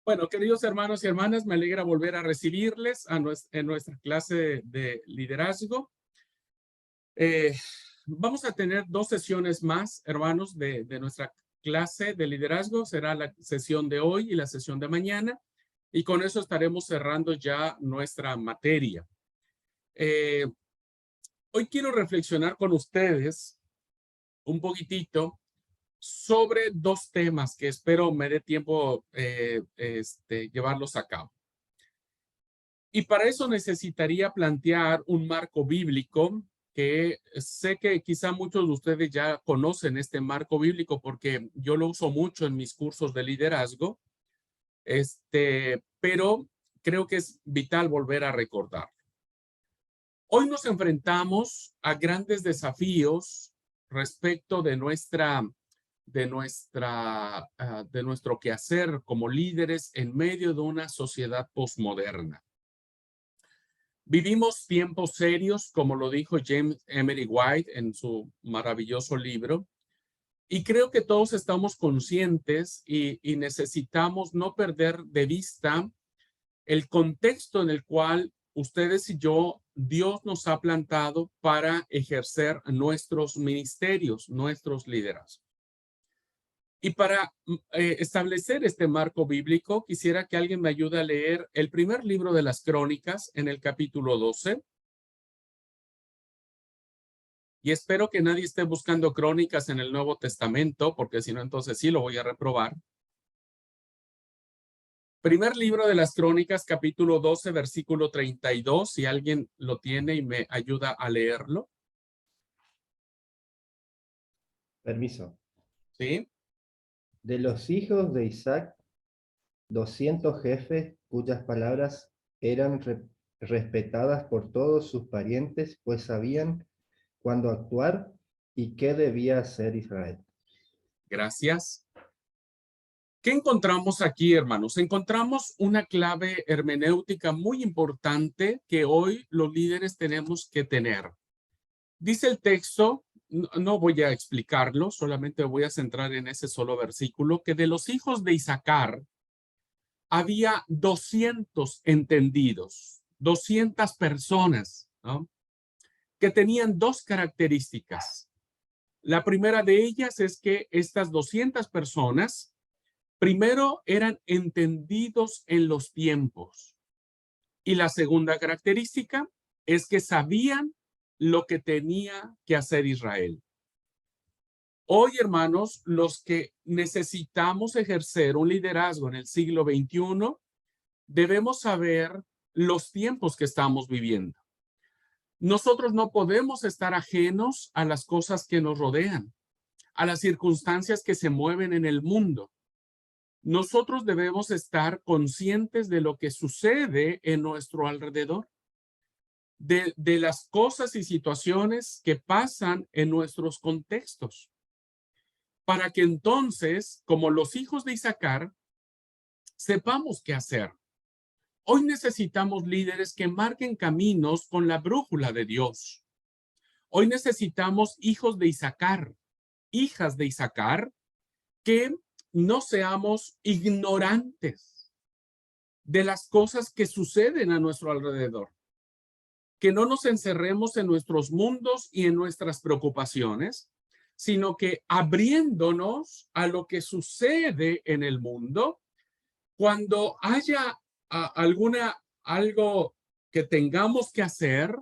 Bueno, queridos hermanos y hermanas, me alegra volver a recibirles en nuestra clase de liderazgo. Eh, Vamos a tener dos sesiones más, hermanos, de nuestra clase de liderazgo. Será la sesión de hoy y la sesión de mañana. Y con eso estaremos cerrando ya nuestra materia. Hoy quiero reflexionar con ustedes un poquitito sobre dos temas que espero me dé tiempo llevarlos a cabo. Y para eso necesitaría plantear un marco bíblico que sé que quizá muchos de ustedes ya conocen este marco bíblico porque yo lo uso mucho en mis cursos de liderazgo, pero creo que es vital volver a recordar. Hoy nos enfrentamos a grandes desafíos respecto de nuestro quehacer como líderes en medio de una sociedad posmoderna. Vivimos tiempos serios, como lo dijo James Emery White en su maravilloso libro, y creo que todos estamos conscientes y necesitamos no perder de vista el contexto en el cual ustedes y yo, Dios nos ha plantado para ejercer nuestros ministerios, nuestros liderazgos. Y para establecer este marco bíblico, quisiera que alguien me ayude a leer el primer libro de las Crónicas en el capítulo 12. Y espero que nadie esté buscando Crónicas en el Nuevo Testamento, porque si no, entonces sí lo voy a reprobar. Primer libro de las Crónicas, capítulo 12, versículo 32, si alguien lo tiene y me ayuda a leerlo. Permiso. ¿Sí? De los hijos de Isaac, 200 jefes cuyas palabras eran respetadas por todos sus parientes, pues sabían cuándo actuar y qué debía hacer Israel. Gracias. ¿Qué encontramos aquí, hermanos? Encontramos una clave hermenéutica muy importante que hoy los líderes tenemos que tener. Dice el texto, no voy a explicarlo, solamente voy a centrar en ese solo versículo, que de los hijos de Isaacar había 200 entendidos, 200 personas, ¿no?, que tenían dos características. La primera de ellas es que estas 200 personas primero eran entendidos en los tiempos. Y la segunda característica es que sabían lo que tenía que hacer Israel. Hoy, hermanos, los que necesitamos ejercer un liderazgo en el siglo XXI, debemos saber los tiempos que estamos viviendo. Nosotros no podemos estar ajenos a las cosas que nos rodean, a las circunstancias que se mueven en el mundo. Nosotros debemos estar conscientes de lo que sucede en nuestro alrededor, de las cosas y situaciones que pasan en nuestros contextos, para que entonces, como los hijos de Isaacar, sepamos qué hacer. Hoy necesitamos líderes que marquen caminos con la brújula de Dios. Hoy necesitamos hijos de Isaacar, hijas de Isaacar, que no seamos ignorantes de las cosas que suceden a nuestro alrededor, que no nos encerremos en nuestros mundos y en nuestras preocupaciones, sino que abriéndonos a lo que sucede en el mundo, cuando haya algo que tengamos que hacer,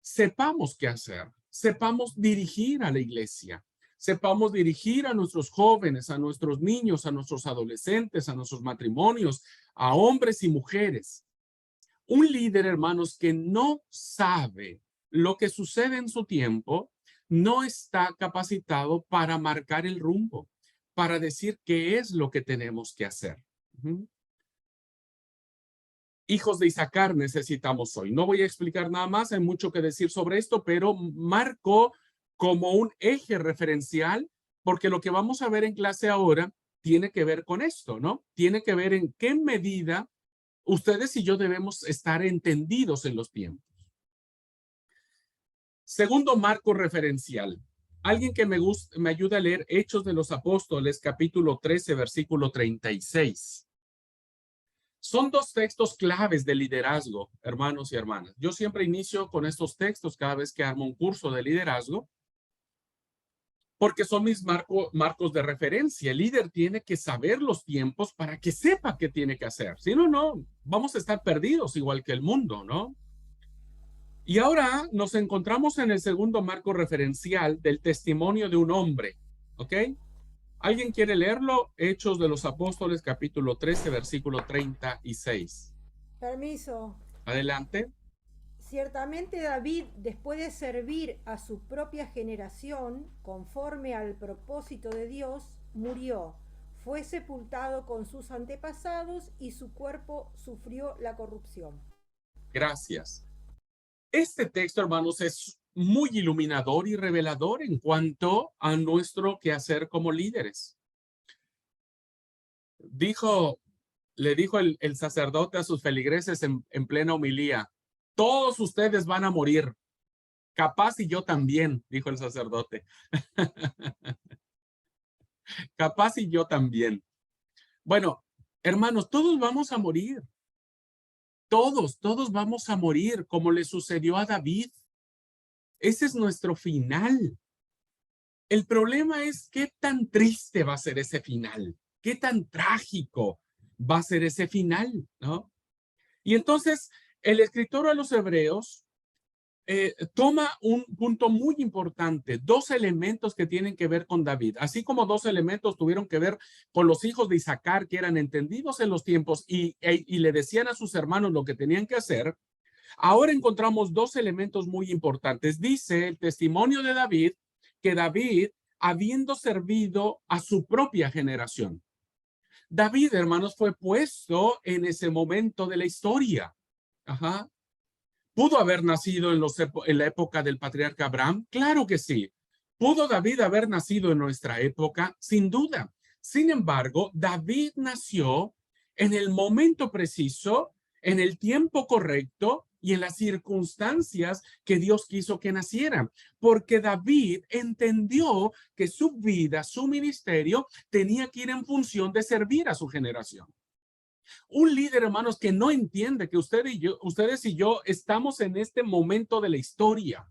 sepamos qué hacer, sepamos dirigir a la iglesia, sepamos dirigir a nuestros jóvenes, a nuestros niños, a nuestros adolescentes, a nuestros matrimonios, a hombres y mujeres. Un líder, hermanos, que no sabe lo que sucede en su tiempo, no está capacitado para marcar el rumbo, para decir qué es lo que tenemos que hacer. Hijos de Isaacar necesitamos hoy. No voy a explicar nada más, hay mucho que decir sobre esto, pero marco como un eje referencial, porque lo que vamos a ver en clase ahora tiene que ver con esto, ¿no? Tiene que ver en qué medida ustedes y yo debemos estar entendidos en los tiempos. Segundo marco referencial. Alguien que me ayude a leer Hechos de los Apóstoles, capítulo 13, versículo 36. Son dos textos claves de liderazgo, hermanos y hermanas. Yo siempre inicio con estos textos cada vez que armo un curso de liderazgo, porque son mis marcos de referencia. El líder tiene que saber los tiempos para que sepa qué tiene que hacer. Si no, no, vamos a estar perdidos igual que el mundo, ¿no? Y ahora nos encontramos en el segundo marco referencial del testimonio de un hombre, ¿ok? ¿Alguien quiere leerlo? Hechos de los Apóstoles, capítulo 13, versículo 36. Permiso. Adelante. Ciertamente David, después de servir a su propia generación, conforme al propósito de Dios, murió. Fue sepultado con sus antepasados y su cuerpo sufrió la corrupción. Gracias. Este texto, hermanos, es muy iluminador y revelador en cuanto a nuestro quehacer como líderes. Le dijo el sacerdote a sus feligreses en plena homilía: todos ustedes van a morir, capaz y yo también, dijo el sacerdote. Capaz y yo también. Bueno, hermanos, todos vamos a morir. Todos vamos a morir, como le sucedió a David. Ese es nuestro final. El problema es qué tan triste va a ser ese final, qué tan trágico va a ser ese final, ¿no? Y entonces el escritor a los Hebreos toma un punto muy importante, dos elementos que tienen que ver con David, así como dos elementos tuvieron que ver con los hijos de Isaacar, que eran entendidos en los tiempos y le decían a sus hermanos lo que tenían que hacer. Ahora encontramos dos elementos muy importantes. Dice el testimonio de David que David, habiendo servido a su propia generación. David, hermanos, fue puesto en ese momento de la historia. Ajá. ¿Pudo haber nacido en la época del patriarca Abraham? Claro que sí. ¿Pudo David haber nacido en nuestra época? Sin duda. Sin embargo, David nació en el momento preciso, en el tiempo correcto y en las circunstancias que Dios quiso que naciera, porque David entendió que su vida, su ministerio, tenía que ir en función de servir a su generación. Un líder, hermanos, que no entiende que ustedes y yo estamos en este momento de la historia,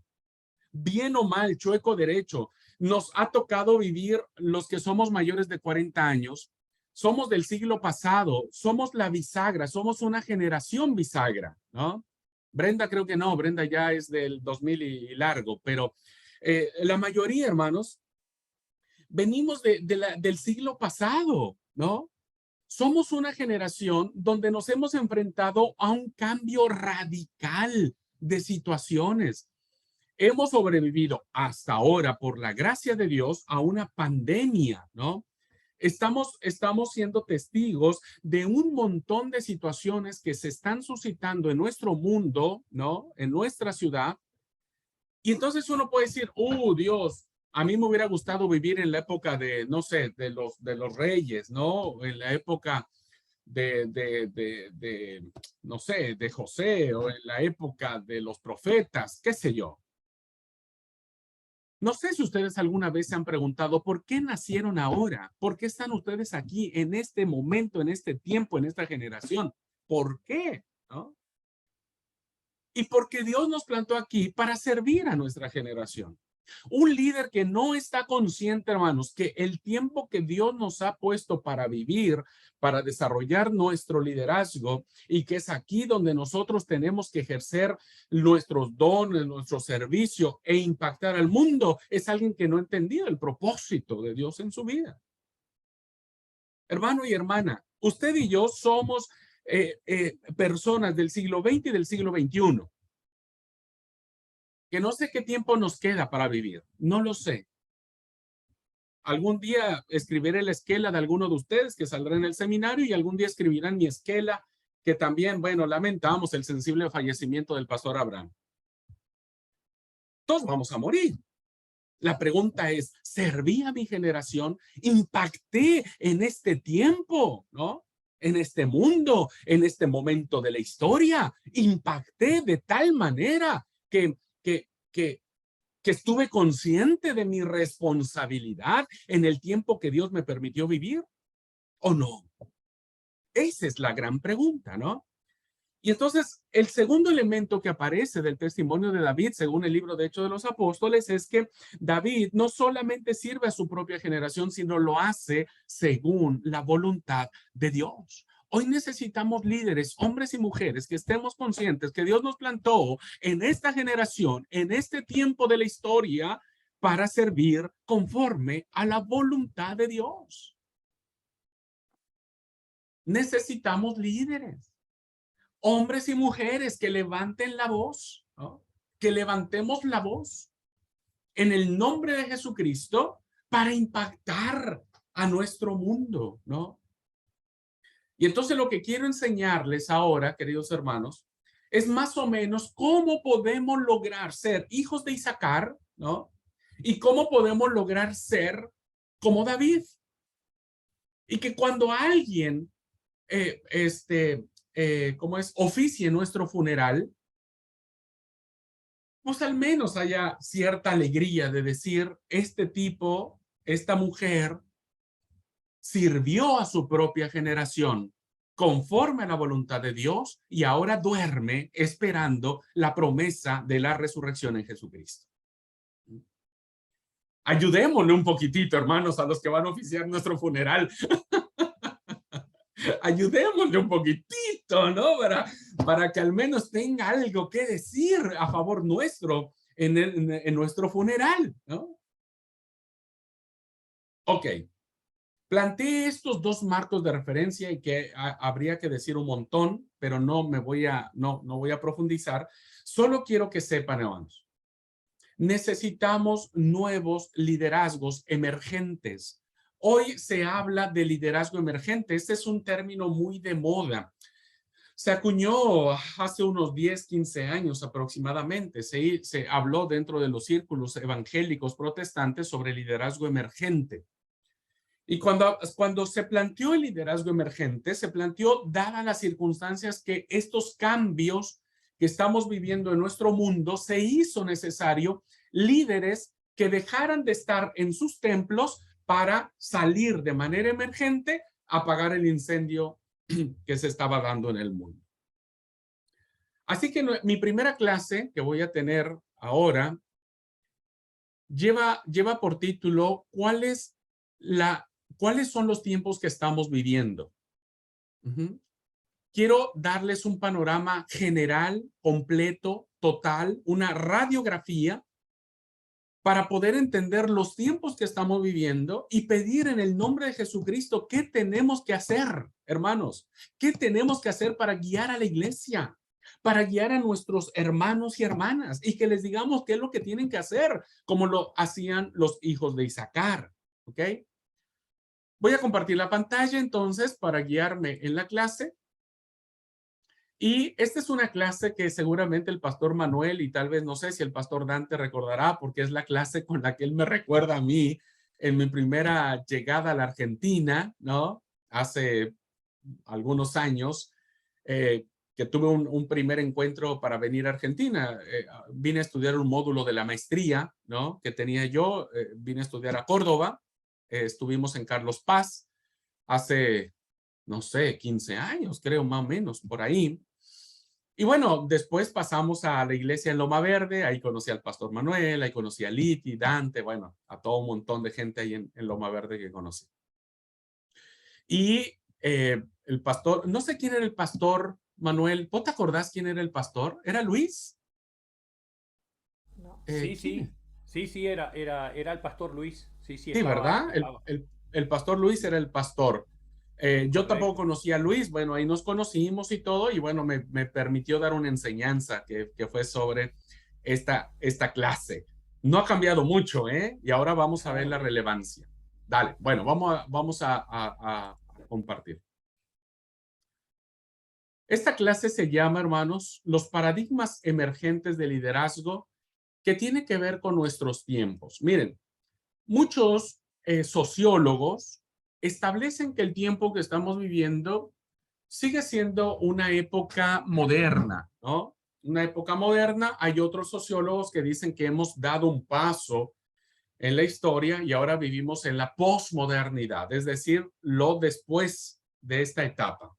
bien o mal, chueco derecho, nos ha tocado vivir los que somos mayores de 40 años, somos del siglo pasado, somos la bisagra, somos una generación bisagra, ¿no? Brenda creo que no, Brenda ya es del 2000 y largo, pero la mayoría, hermanos, venimos del siglo pasado, ¿no? Somos una generación donde nos hemos enfrentado a un cambio radical de situaciones. Hemos sobrevivido hasta ahora, por la gracia de Dios, a una pandemia, ¿no? Estamos siendo testigos de un montón de situaciones que se están suscitando en nuestro mundo, ¿no? En nuestra ciudad. Y entonces uno puede decir, Dios, a mí me hubiera gustado vivir en la época de, no sé, de los reyes, ¿no? En la época no sé, de José, o en la época de los profetas, qué sé yo. No sé si ustedes alguna vez se han preguntado por qué nacieron ahora, por qué están ustedes aquí en este momento, en este tiempo, en esta generación. ¿Por qué? ¿No? Y porque Dios nos plantó aquí para servir a nuestra generación. Un líder que no está consciente, hermanos, que el tiempo que Dios nos ha puesto para vivir, para desarrollar nuestro liderazgo, y que es aquí donde nosotros tenemos que ejercer nuestros dones, nuestro servicio e impactar al mundo, es alguien que no ha entendido el propósito de Dios en su vida. Hermano y hermana, usted y yo somos personas del siglo XX y del siglo XXI. Que no sé qué tiempo nos queda para vivir, no lo sé. Algún día escribiré la esquela de alguno de ustedes que saldrá en el seminario, y algún día escribirán mi esquela, que también, bueno, lamentamos el sensible fallecimiento del pastor Abraham. Todos vamos a morir. La pregunta es, ¿serví a mi generación? ¿Impacté en este tiempo, no? En este mundo, en este momento de la historia. Impacté de tal manera que estuve consciente de mi responsabilidad en el tiempo que Dios me permitió vivir, ¿o no? Esa es la gran pregunta, ¿no? Y entonces, el segundo elemento que aparece del testimonio de David, según el libro de Hechos de los Apóstoles, es que David no solamente sirve a su propia generación, sino lo hace según la voluntad de Dios. Hoy necesitamos líderes, hombres y mujeres, que estemos conscientes que Dios nos plantó en esta generación, en este tiempo de la historia, para servir conforme a la voluntad de Dios. Necesitamos líderes, hombres y mujeres que levanten la voz, ¿no? Que levantemos la voz en el nombre de Jesucristo para impactar a nuestro mundo, ¿no? Y entonces lo que quiero enseñarles ahora, queridos hermanos, es más o menos cómo podemos lograr ser hijos de Isaacar, ¿no? Y cómo podemos lograr ser como David. Y que cuando alguien, oficie nuestro funeral, pues al menos haya cierta alegría de decir, este tipo, esta mujer, sirvió a su propia generación conforme a la voluntad de Dios y ahora duerme esperando la promesa de la resurrección en Jesucristo. Ayudémosle un poquitito, hermanos, a los que van a oficiar nuestro funeral. Ayudémosle un poquitito, ¿no? Para que al menos tenga algo que decir a favor nuestro en nuestro funeral, ¿no? Ok. Planteé estos dos marcos de referencia y que habría que decir un montón, pero no voy a profundizar. Solo quiero que sepan, hermanos, necesitamos nuevos liderazgos emergentes. Hoy se habla de liderazgo emergente. Este es un término muy de moda. Se acuñó hace unos 10, 15 años aproximadamente. Se habló dentro de los círculos evangélicos protestantes sobre liderazgo emergente. Y cuando se planteó el liderazgo emergente, se planteó dadas las circunstancias que estos cambios que estamos viviendo en nuestro mundo, se hizo necesario líderes que dejaran de estar en sus templos para salir de manera emergente a apagar el incendio que se estaba dando en el mundo. Así que mi primera clase que voy a tener ahora lleva por título ¿cuáles son los tiempos que estamos viviendo? Quiero darles un panorama general, completo, total, una radiografía para poder entender los tiempos que estamos viviendo y pedir en el nombre de Jesucristo qué tenemos que hacer, hermanos, qué tenemos que hacer para guiar a la iglesia, para guiar a nuestros hermanos y hermanas y que les digamos qué es lo que tienen que hacer, como lo hacían los hijos de Isaacar, ¿ok? Voy a compartir la pantalla entonces para guiarme en la clase. Y esta es una clase que seguramente el pastor Manuel y tal vez no sé si el pastor Dante recordará porque es la clase con la que él me recuerda a mí en mi primera llegada a la Argentina, ¿no? Hace algunos años que tuve un primer encuentro para venir a Argentina. Vine a estudiar un módulo de la maestría, ¿no? Que tenía yo. Vine a estudiar a Córdoba. Estuvimos en Carlos Paz hace, no sé, 15 años, creo, más o menos, por ahí. Y bueno, después pasamos a la iglesia en Loma Verde, ahí conocí al pastor Manuel, ahí conocí a Liti, Dante, bueno, a todo un montón de gente ahí en Loma Verde que conocí. Y el pastor, no sé quién era el pastor Manuel, ¿vos te acordás quién era el pastor? ¿Era Luis? No. Sí, era el pastor Luis. Sí, Sí, ¿verdad? El pastor Luis era el pastor. Yo tampoco conocía a Luis, bueno, ahí nos conocimos y todo, y bueno, me permitió dar una enseñanza que fue sobre esta clase. No ha cambiado mucho, ¿eh? Y ahora vamos a ver la relevancia. Dale, bueno, vamos a compartir. Esta clase se llama, hermanos, los paradigmas emergentes de liderazgo que tiene que ver con nuestros tiempos. Miren, muchos sociólogos establecen que el tiempo que estamos viviendo sigue siendo una época moderna, ¿no? Una época moderna. Hay otros sociólogos que dicen que hemos dado un paso en la historia y ahora vivimos en la posmodernidad, es decir, lo después de esta etapa.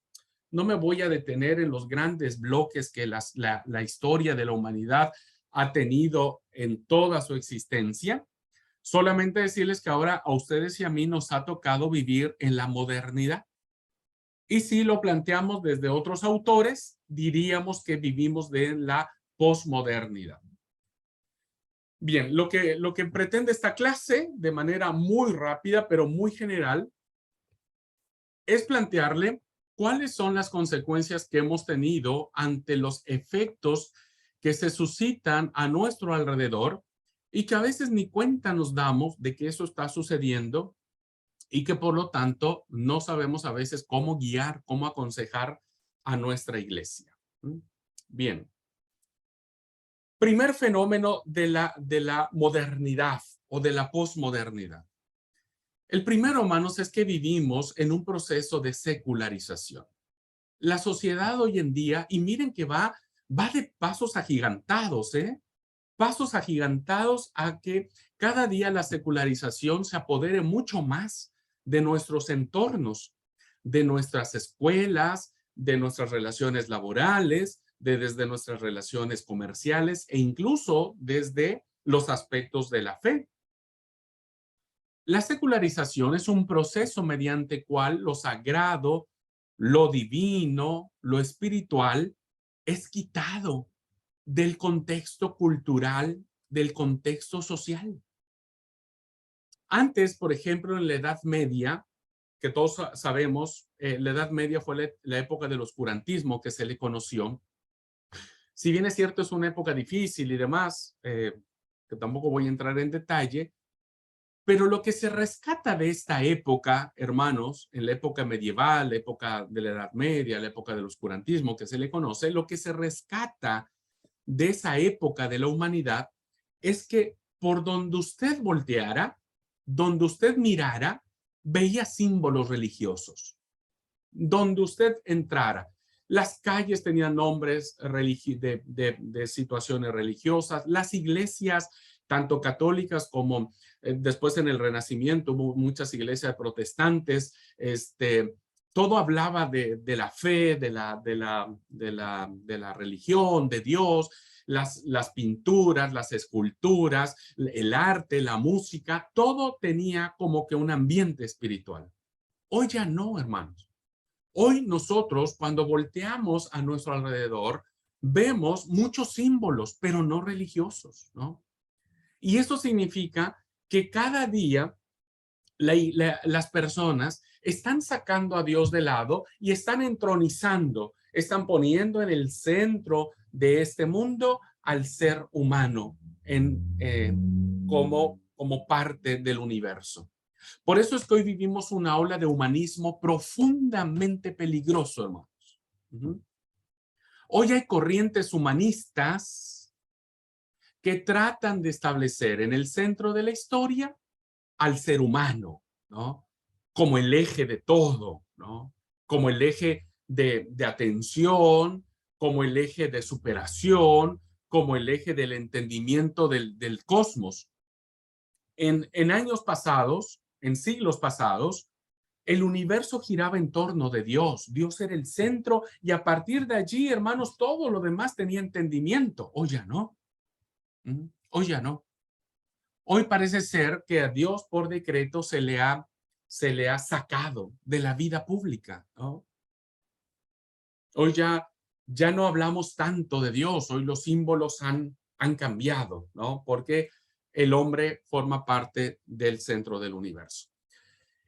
No me voy a detener en los grandes bloques que la historia de la humanidad ha tenido en toda su existencia. Solamente decirles que ahora a ustedes y a mí nos ha tocado vivir en la modernidad. Y si lo planteamos desde otros autores, diríamos que vivimos de la posmodernidad. Bien, lo que pretende esta clase, de manera muy rápida, pero muy general, es plantearle cuáles son las consecuencias que hemos tenido ante los efectos que se suscitan a nuestro alrededor y que a veces ni cuenta nos damos de que eso está sucediendo y que por lo tanto no sabemos a veces cómo guiar, cómo aconsejar a nuestra iglesia. Bien. Primer fenómeno de la modernidad o de la posmodernidad. El primero, hermanos, es que vivimos en un proceso de secularización. La sociedad hoy en día, y miren que va de pasos agigantados, pasos agigantados a que cada día la secularización se apodere mucho más de nuestros entornos, de nuestras escuelas, de nuestras relaciones laborales, desde nuestras relaciones comerciales e incluso desde los aspectos de la fe. La secularización es un proceso mediante el cual lo sagrado, lo divino, lo espiritual es quitado del contexto cultural, del contexto social. Antes, por ejemplo, en la Edad Media, que todos sabemos, la Edad Media fue la época del oscurantismo que se le conoció. Si bien es cierto, es una época difícil y demás, que tampoco voy a entrar en detalle, pero lo que se rescata de esta época, hermanos, en la época medieval, la época de la Edad Media, la época del oscurantismo que se le conoce, lo que se rescata de esa época de la humanidad es que por donde usted volteara, donde usted mirara, veía símbolos religiosos. Donde usted entrara, las calles tenían nombres de situaciones religiosas, las iglesias, tanto católicas como después en el Renacimiento hubo muchas iglesias protestantes, todo hablaba de la fe, de la religión, de Dios, las pinturas, las esculturas, el arte, la música, todo tenía como que un ambiente espiritual. Hoy ya no, hermanos. Hoy nosotros, cuando volteamos a nuestro alrededor, vemos muchos símbolos, pero no religiosos, ¿no? Y eso significa que cada día las personas están sacando a Dios de lado y están entronizando, están poniendo en el centro de este mundo al ser humano como parte del universo. Por eso es que hoy vivimos una ola de humanismo profundamente peligroso, hermanos. Hoy hay corrientes humanistas que tratan de establecer en el centro de la historia al ser humano, ¿no? Como el eje de todo, ¿no? Como el eje de atención, como el eje de superación, como el eje del entendimiento del cosmos. En años pasados, en siglos pasados, el universo giraba en torno de Dios. Dios era el centro y a partir de allí, hermanos, todo lo demás tenía entendimiento. Hoy ya no. Hoy ya no. Hoy parece ser que a Dios por decreto se le ha sacado de la vida pública, ¿no? Hoy ya no hablamos tanto de Dios. Hoy los símbolos han cambiado, ¿no? Porque el hombre forma parte del centro del universo.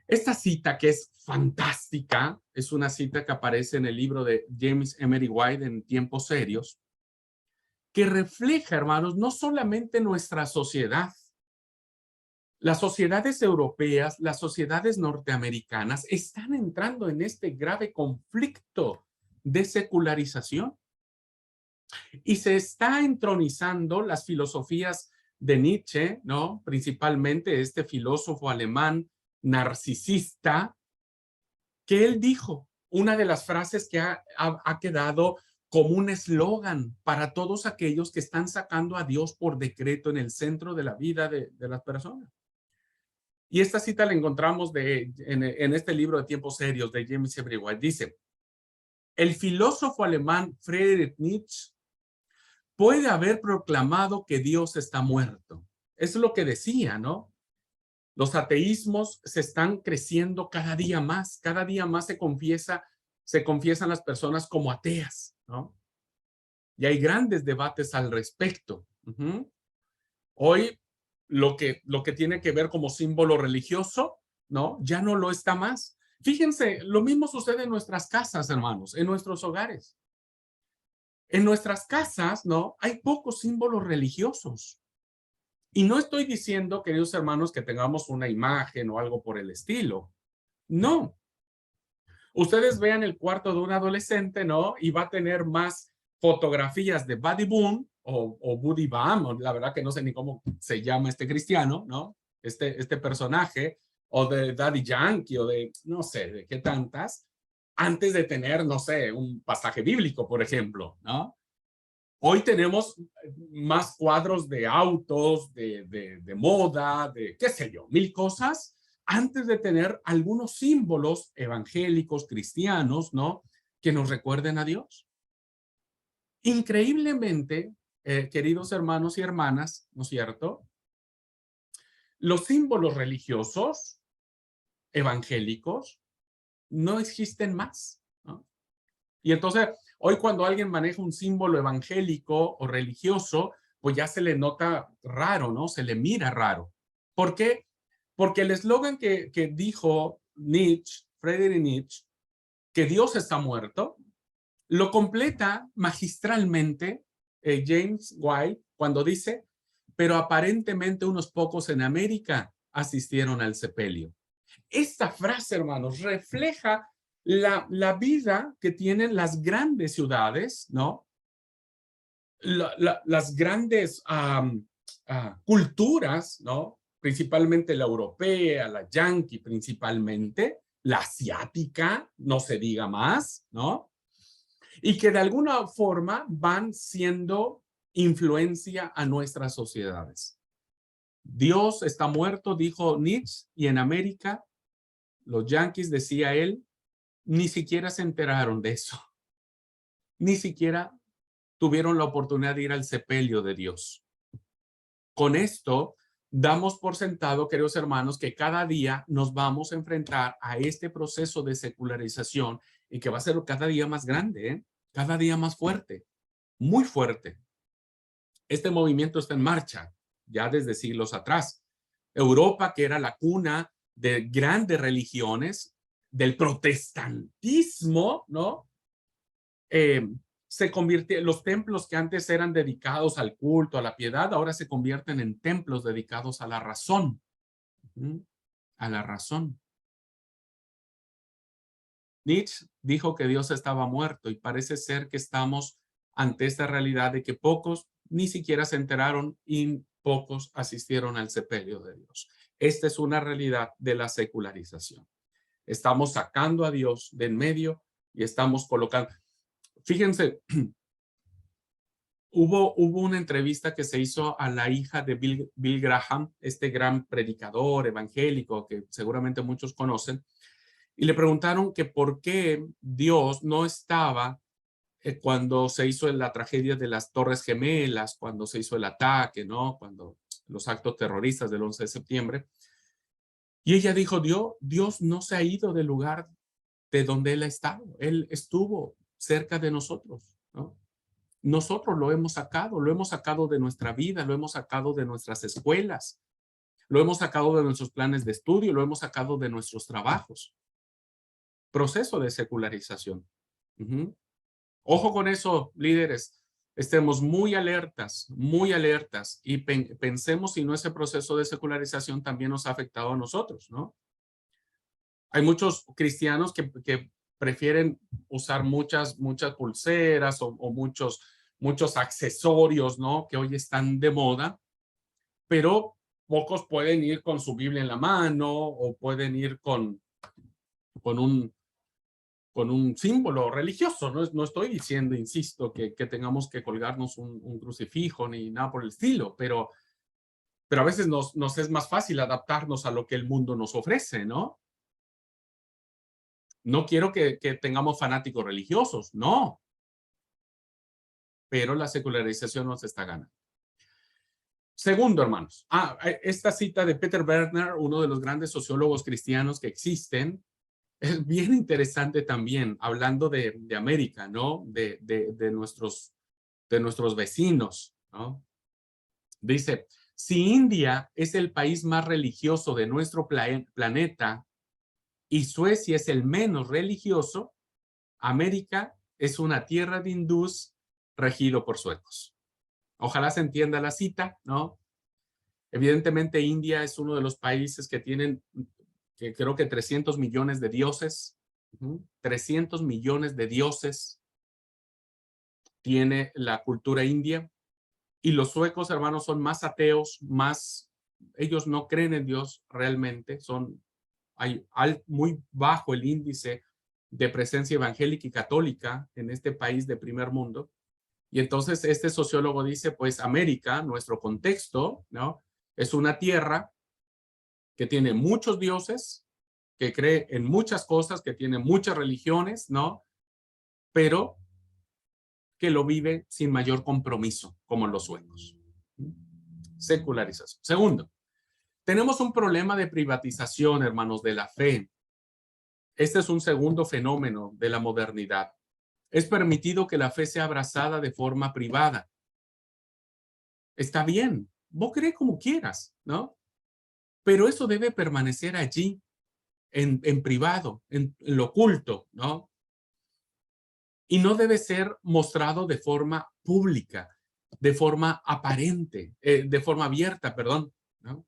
Esta cita, que es fantástica, es una cita que aparece en el libro de James Emery White en Tiempos Serios, que refleja, hermanos, no solamente nuestra sociedad. Las sociedades europeas, las sociedades norteamericanas están entrando en este grave conflicto de secularización y se está entronizando las filosofías de Nietzsche, ¿no? Principalmente este filósofo alemán narcisista, que él dijo, una de las frases que ha quedado como un eslogan para todos aquellos que están sacando a Dios por decreto en el centro de la vida de las personas. Y esta cita la encontramos en este libro de Tiempos Serios de James Emery White. Dice, el filósofo alemán Friedrich Nietzsche puede haber proclamado que Dios está muerto. Eso es lo que decía, ¿no? Los ateísmos se están creciendo cada día más se confiesan las personas como ateas, ¿no? Y hay grandes debates al respecto. Hoy lo que tiene que ver como símbolo religioso, ¿no? Ya no lo está más. Fíjense, lo mismo sucede en nuestras casas, hermanos, en nuestros hogares. En nuestras casas, ¿no? Hay pocos símbolos religiosos. Y no estoy diciendo, queridos hermanos, que tengamos una imagen o algo por el estilo. No. Ustedes vean el cuarto de un adolescente, ¿no? Y va a tener más fotografías de Buddy Boom o Buddy Bam, la verdad que no sé ni cómo se llama este cristiano, ¿no? Este personaje, o de Daddy Yankee, o de, no sé, de qué tantas, antes de tener, no sé, un pasaje bíblico, por ejemplo, ¿no? Hoy tenemos más cuadros de autos, de moda, de qué sé yo, mil cosas, antes de tener algunos símbolos evangélicos, cristianos, ¿no? Que nos recuerden a Dios. Increíblemente, queridos hermanos y hermanas, ¿no es cierto? Los símbolos religiosos, evangélicos, no existen más, ¿no? Y entonces, hoy cuando alguien maneja un símbolo evangélico o religioso, pues ya se le nota raro, ¿no? Se le mira raro. ¿Por qué? Porque el eslogan que dijo Nietzsche, Friedrich Nietzsche, que Dios está muerto, lo completa magistralmente James White cuando dice, pero aparentemente unos pocos en América asistieron al sepelio. Esta frase, hermanos, refleja la vida que tienen las grandes ciudades, ¿no? Las grandes culturas, ¿no? Principalmente la europea, la yanqui principalmente, la asiática, no se diga más, ¿no? Y que de alguna forma van siendo influencia a nuestras sociedades. Dios está muerto, dijo Nietzsche, y en América, los yanquis, decía él, ni siquiera se enteraron de eso. Ni siquiera tuvieron la oportunidad de ir al sepelio de Dios. Con esto, damos por sentado, queridos hermanos, que cada día nos vamos a enfrentar a este proceso de secularización y que va a ser cada día más grande, ¿eh? Cada día más fuerte, muy fuerte. Este movimiento está en marcha ya desde siglos atrás. Europa, que era la cuna de grandes religiones, del protestantismo, ¿no? Se convirtió, los templos que antes eran dedicados al culto, a la piedad, ahora se convierten en templos dedicados a la razón. A la razón. Nietzsche dijo que Dios estaba muerto y parece ser que estamos ante esta realidad de que pocos ni siquiera se enteraron y pocos asistieron al sepelio de Dios. Esta es una realidad de la secularización. Estamos sacando a Dios de en medio y estamos colocando. Fíjense, hubo una entrevista que se hizo a la hija de Bill Graham, este gran predicador evangélico que seguramente muchos conocen, y le preguntaron que por qué Dios no estaba cuando se hizo la tragedia de las Torres Gemelas, cuando se hizo el ataque, ¿no? Cuando los actos terroristas del 11 de septiembre. Y ella dijo, Dios no se ha ido del lugar de donde Él ha estado. Él estuvo cerca de nosotros, ¿no? Nosotros lo hemos sacado de nuestra vida, lo hemos sacado de nuestras escuelas, lo hemos sacado de nuestros planes de estudio, lo hemos sacado de nuestros trabajos. Proceso de secularización. Ojo con eso, líderes. Estemos muy alertas y pensemos si no ese proceso de secularización también nos ha afectado a nosotros, ¿no? Hay muchos cristianos que prefieren usar muchas pulseras o muchos accesorios, ¿no? Que hoy están de moda, pero pocos pueden ir con su Biblia en la mano o pueden ir con un símbolo religioso. No estoy diciendo, insisto, que tengamos que colgarnos un crucifijo ni nada por el estilo, pero a veces nos es más fácil adaptarnos a lo que el mundo nos ofrece, ¿no? No quiero que tengamos fanáticos religiosos, no. Pero la secularización nos está ganando. Segundo, hermanos, esta cita de Peter Werner, uno de los grandes sociólogos cristianos que existen, es bien interesante también, hablando de América, ¿no? De nuestros vecinos, ¿no? Dice, si India es el país más religioso de nuestro planeta y Suecia es el menos religioso, América es una tierra de hindús regido por suecos. Ojalá se entienda la cita, ¿no? Evidentemente, India es uno de los países que tienen, que creo que 300 millones de dioses. 300 millones de dioses tiene la cultura india. Y los suecos, hermanos, son más ateos, ellos no creen en Dios realmente, hay muy bajo el índice de presencia evangélica y católica en este país de primer mundo. Y entonces este sociólogo dice, pues América, nuestro contexto, ¿no? Es una tierra que tiene muchos dioses, que cree en muchas cosas, que tiene muchas religiones, ¿no? Pero que lo vive sin mayor compromiso, como los suecos. Secularización. Segundo, tenemos un problema de privatización, hermanos, de la fe. Este es un segundo fenómeno de la modernidad. Es permitido que la fe sea abrazada de forma privada. Está bien, vos crees como quieras, ¿no? Pero eso debe permanecer allí, en privado, en lo oculto, ¿no? Y no debe ser mostrado de forma pública, de forma aparente, de forma abierta, perdón, ¿no?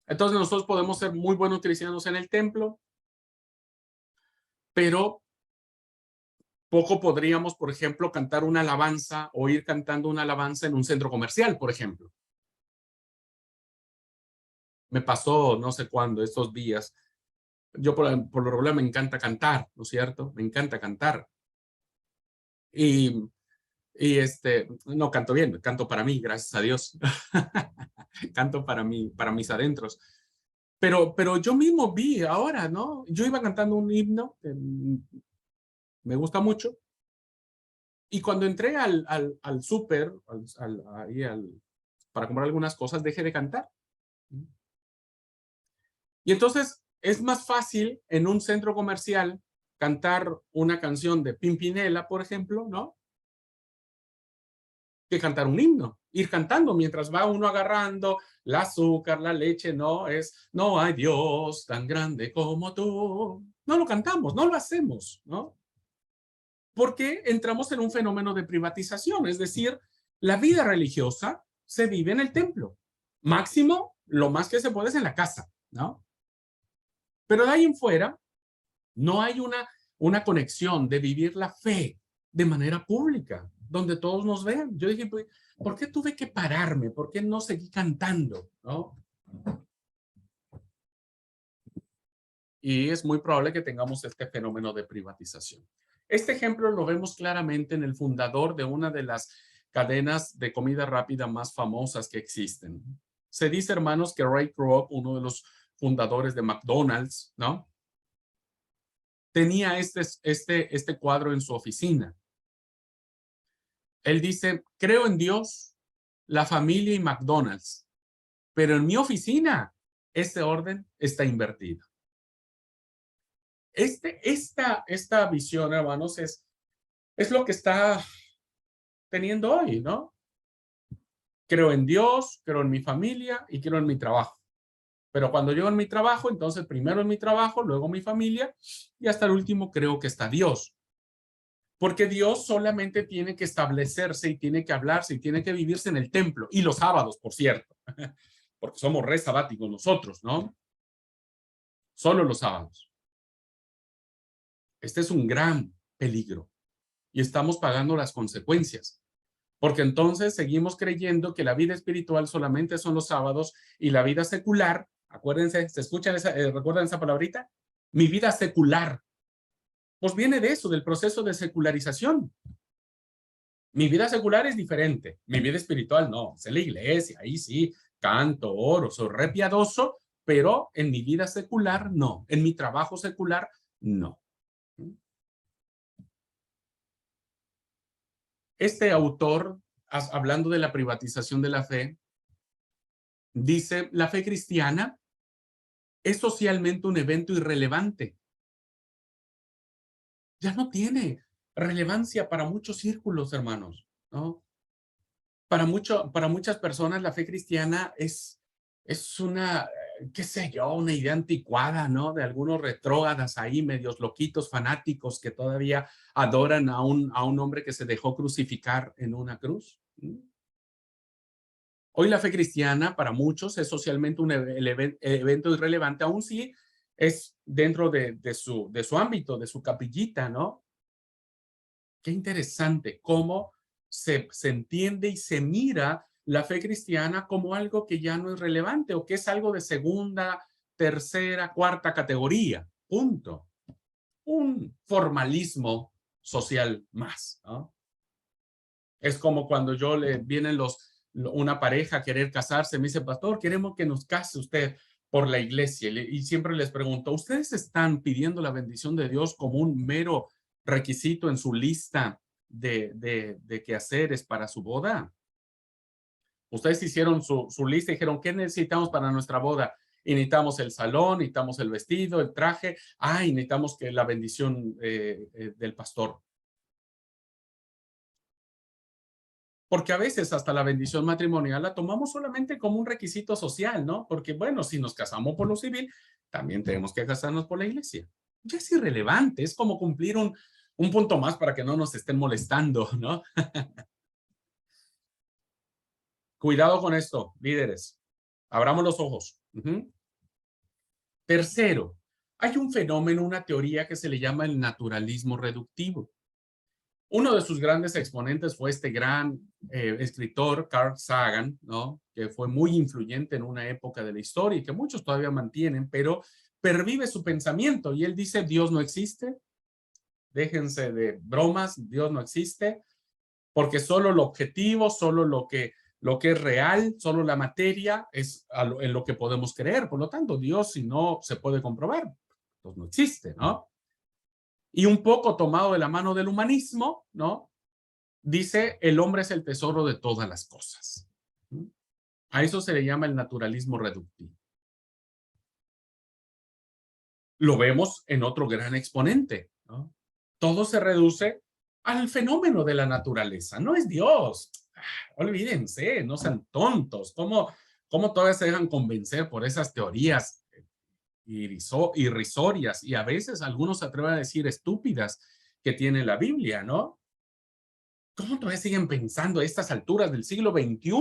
Entonces nosotros podemos ser muy buenos cristianos en el templo, pero poco podríamos, por ejemplo, cantar una alabanza o ir cantando una alabanza en un centro comercial, por ejemplo. Me pasó no sé cuándo, estos días. Yo por lo regular me encanta cantar, ¿no es cierto? Me encanta cantar. Y no canto bien, canto para mí, gracias a Dios. Canto para mí, para mis adentros. Pero yo mismo vi ahora, ¿no? Yo iba cantando un himno que me gusta mucho. Y cuando entré al súper, para comprar algunas cosas, dejé de cantar. Y entonces es más fácil en un centro comercial cantar una canción de Pimpinela, por ejemplo, ¿no? Que cantar un himno, ir cantando mientras va uno agarrando el azúcar, la leche, no hay Dios tan grande como tú. No lo cantamos, no lo hacemos, ¿no? Porque entramos en un fenómeno de privatización, es decir, la vida religiosa se vive en el templo. Máximo, lo más que se puede es en la casa, ¿no? Pero de ahí en fuera, no hay una conexión de vivir la fe de manera pública, donde todos nos vean. Yo dije, pues, ¿por qué tuve que pararme? ¿Por qué no seguí cantando? ¿No? Y es muy probable que tengamos este fenómeno de privatización. Este ejemplo lo vemos claramente en el fundador de una de las cadenas de comida rápida más famosas que existen. Se dice, hermanos, que Ray Kroc, uno de los fundadores de McDonald's, ¿no? Tenía este cuadro en su oficina. Él dice, creo en Dios, la familia y McDonald's, pero en mi oficina este orden está invertido. Esta visión, hermanos, es lo que está teniendo hoy, ¿no? Creo en Dios, creo en mi familia y creo en mi trabajo. Pero cuando llego en mi trabajo, entonces primero en mi trabajo, luego mi familia y hasta el último creo que está Dios. Porque Dios solamente tiene que establecerse y tiene que hablarse y tiene que vivirse en el templo. Y los sábados, por cierto. Porque somos re sabáticos nosotros, ¿no? Solo los sábados. Este es un gran peligro. Y estamos pagando las consecuencias. Porque entonces seguimos creyendo que la vida espiritual solamente son los sábados y la vida secular, acuérdense, ¿se escuchan recuerdan esa palabrita? Mi vida secular. Pues viene de eso, del proceso de secularización. Mi vida secular es diferente. Mi vida espiritual no. Es en la iglesia, ahí sí, canto, oro, soy re piadoso, pero en mi vida secular no. En mi trabajo secular No. Este autor, hablando de la privatización de la fe, dice, la fe cristiana es socialmente un evento irrelevante. Ya no tiene relevancia para muchos círculos, hermanos, ¿no? Para muchas personas la fe cristiana es una, qué sé yo, una idea anticuada, ¿no? De algunos retrógradas ahí, medios loquitos, fanáticos, que todavía adoran a un hombre que se dejó crucificar en una cruz. Hoy la fe cristiana para muchos es socialmente un evento irrelevante, aún si es dentro de su ámbito, de su capillita, ¿no? Qué interesante cómo se entiende y se mira la fe cristiana como algo que ya no es relevante o que es algo de segunda, tercera, cuarta categoría. Punto. Un formalismo social más, ¿no? Es como cuando vienen una pareja a querer casarse, me dice, pastor, queremos que nos case usted por la iglesia. Y siempre les pregunto, ¿ustedes están pidiendo la bendición de Dios como un mero requisito en su lista de quehaceres para su boda? Ustedes hicieron su lista y dijeron, ¿qué necesitamos para nuestra boda? Y necesitamos el salón, necesitamos el vestido, el traje, y necesitamos que la bendición del pastor. Porque a veces hasta la bendición matrimonial la tomamos solamente como un requisito social, ¿no? Porque, bueno, si nos casamos por lo civil, también tenemos que casarnos por la iglesia. Ya es irrelevante, es como cumplir un punto más para que no nos estén molestando, ¿no? Cuidado con esto, líderes. Abramos los ojos. Tercero, hay un fenómeno, una teoría que se le llama el naturalismo reductivo. Uno de sus grandes exponentes fue este gran escritor, Carl Sagan, ¿no? Que fue muy influyente en una época de la historia y que muchos todavía mantienen, pero pervive su pensamiento y él dice, Dios no existe, déjense de bromas, Dios no existe, porque solo lo objetivo, solo lo que es real, solo la materia es en lo que podemos creer. Por lo tanto, Dios, si no se puede comprobar, pues no existe, ¿no? Y un poco tomado de la mano del humanismo, ¿no? Dice, el hombre es el tesoro de todas las cosas. A eso se le llama el naturalismo reductivo. Lo vemos en otro gran exponente, ¿no? Todo se reduce al fenómeno de la naturaleza, no es Dios. Olvídense, no sean tontos. ¿Cómo todavía se dejan convencer por esas teorías irrisorias y a veces algunos se atreven a decir estúpidas que tiene la Biblia, ¿no? ¿Cómo todavía siguen pensando a estas alturas del siglo XXI,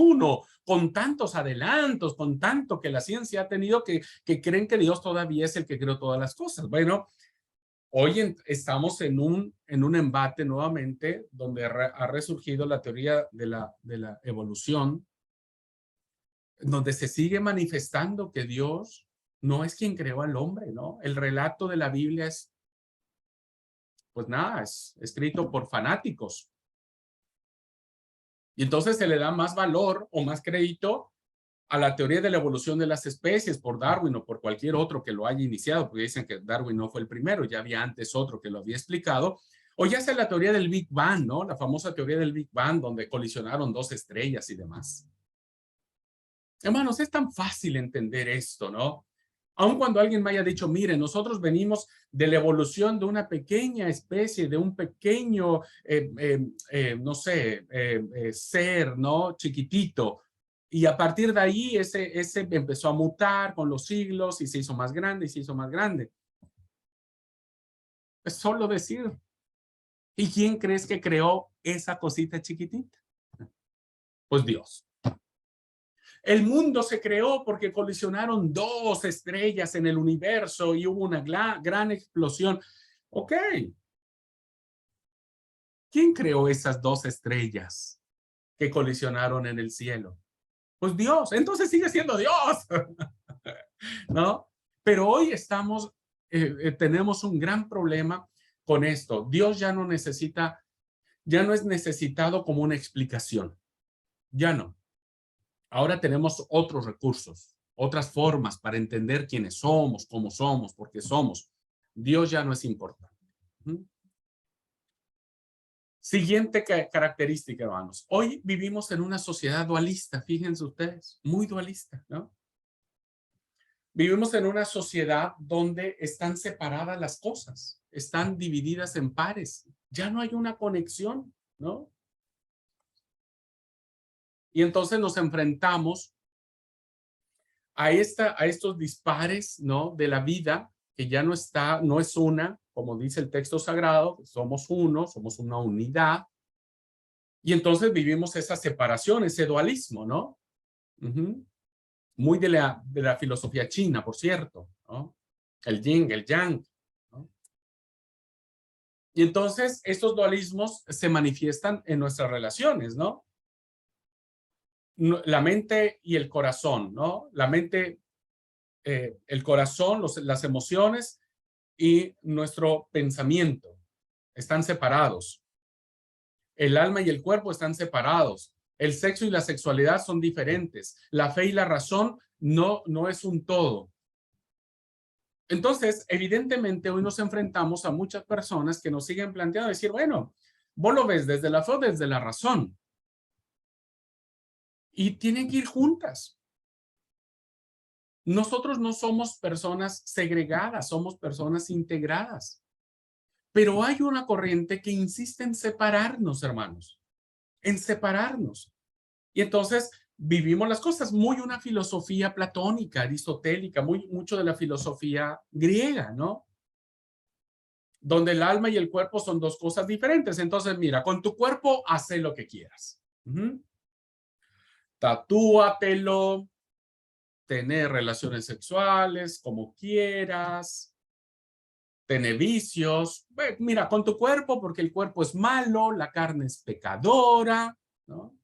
con tantos adelantos, con tanto que la ciencia ha tenido que creen que Dios todavía es el que creó todas las cosas? Bueno, hoy estamos en un embate nuevamente donde ha resurgido la teoría de la evolución, donde se sigue manifestando que Dios no es quien creó al hombre, ¿no? El relato de la Biblia es, pues nada, es escrito por fanáticos. Y entonces se le da más valor o más crédito a la teoría de la evolución de las especies por Darwin o por cualquier otro que lo haya iniciado, porque dicen que Darwin no fue el primero, ya había antes otro que lo había explicado, o ya sea la teoría del Big Bang, ¿no? La famosa teoría del Big Bang, donde colisionaron dos estrellas y demás. Hermanos, es tan fácil entender esto, ¿no? Aun cuando alguien me haya dicho, mire, nosotros venimos de la evolución de una pequeña especie, de un pequeño, no sé, ser, ¿no? Chiquitito. Y a partir de ahí, ese empezó a mutar con los siglos y se hizo más grande y se hizo más grande. Es solo decir. ¿Y quién crees que creó esa cosita chiquitita? Pues Dios. El mundo se creó porque colisionaron dos estrellas en el universo y hubo una gran explosión. Ok. ¿Quién creó esas dos estrellas que colisionaron en el cielo? Pues Dios. Entonces sigue siendo Dios. ¿No? Pero hoy tenemos un gran problema con esto. Dios ya no es necesitado como una explicación. Ya no. Ahora tenemos otros recursos, otras formas para entender quiénes somos, cómo somos, por qué somos. Dios ya no es importante. Siguiente característica, hermanos. Hoy vivimos en una sociedad dualista, fíjense ustedes, muy dualista, ¿no? Vivimos en una sociedad donde están separadas las cosas, están divididas en pares, ya no hay una conexión, ¿no? Y entonces nos enfrentamos a estos dispares, ¿no? De la vida, que ya no es una, como dice el texto sagrado, somos uno, somos una unidad. Y entonces vivimos esa separación, ese dualismo, ¿no? Muy de la filosofía china, por cierto, ¿no? El yin, el yang, ¿no? Y entonces estos dualismos se manifiestan en nuestras relaciones, ¿no? La mente y el corazón, ¿no? La mente, el corazón, las emociones y nuestro pensamiento están separados. El alma y el cuerpo están separados. El sexo y la sexualidad son diferentes. La fe y la razón no es un todo. Entonces, evidentemente, hoy nos enfrentamos a muchas personas que nos siguen planteando decir, bueno, vos lo ves desde la fe o desde la razón. Y tienen que ir juntas. Nosotros no somos personas segregadas, somos personas integradas. Pero hay una corriente que insiste en separarnos, hermanos, en separarnos. Y entonces vivimos las cosas, muy una filosofía platónica, aristotélica, mucho de la filosofía griega, ¿no? Donde el alma y el cuerpo son dos cosas diferentes. Entonces, mira, con tu cuerpo, haz lo que quieras. Tatúatelo, tener relaciones sexuales como quieras, tener vicios. Mira, con tu cuerpo, porque el cuerpo es malo, la carne es pecadora, ¿no?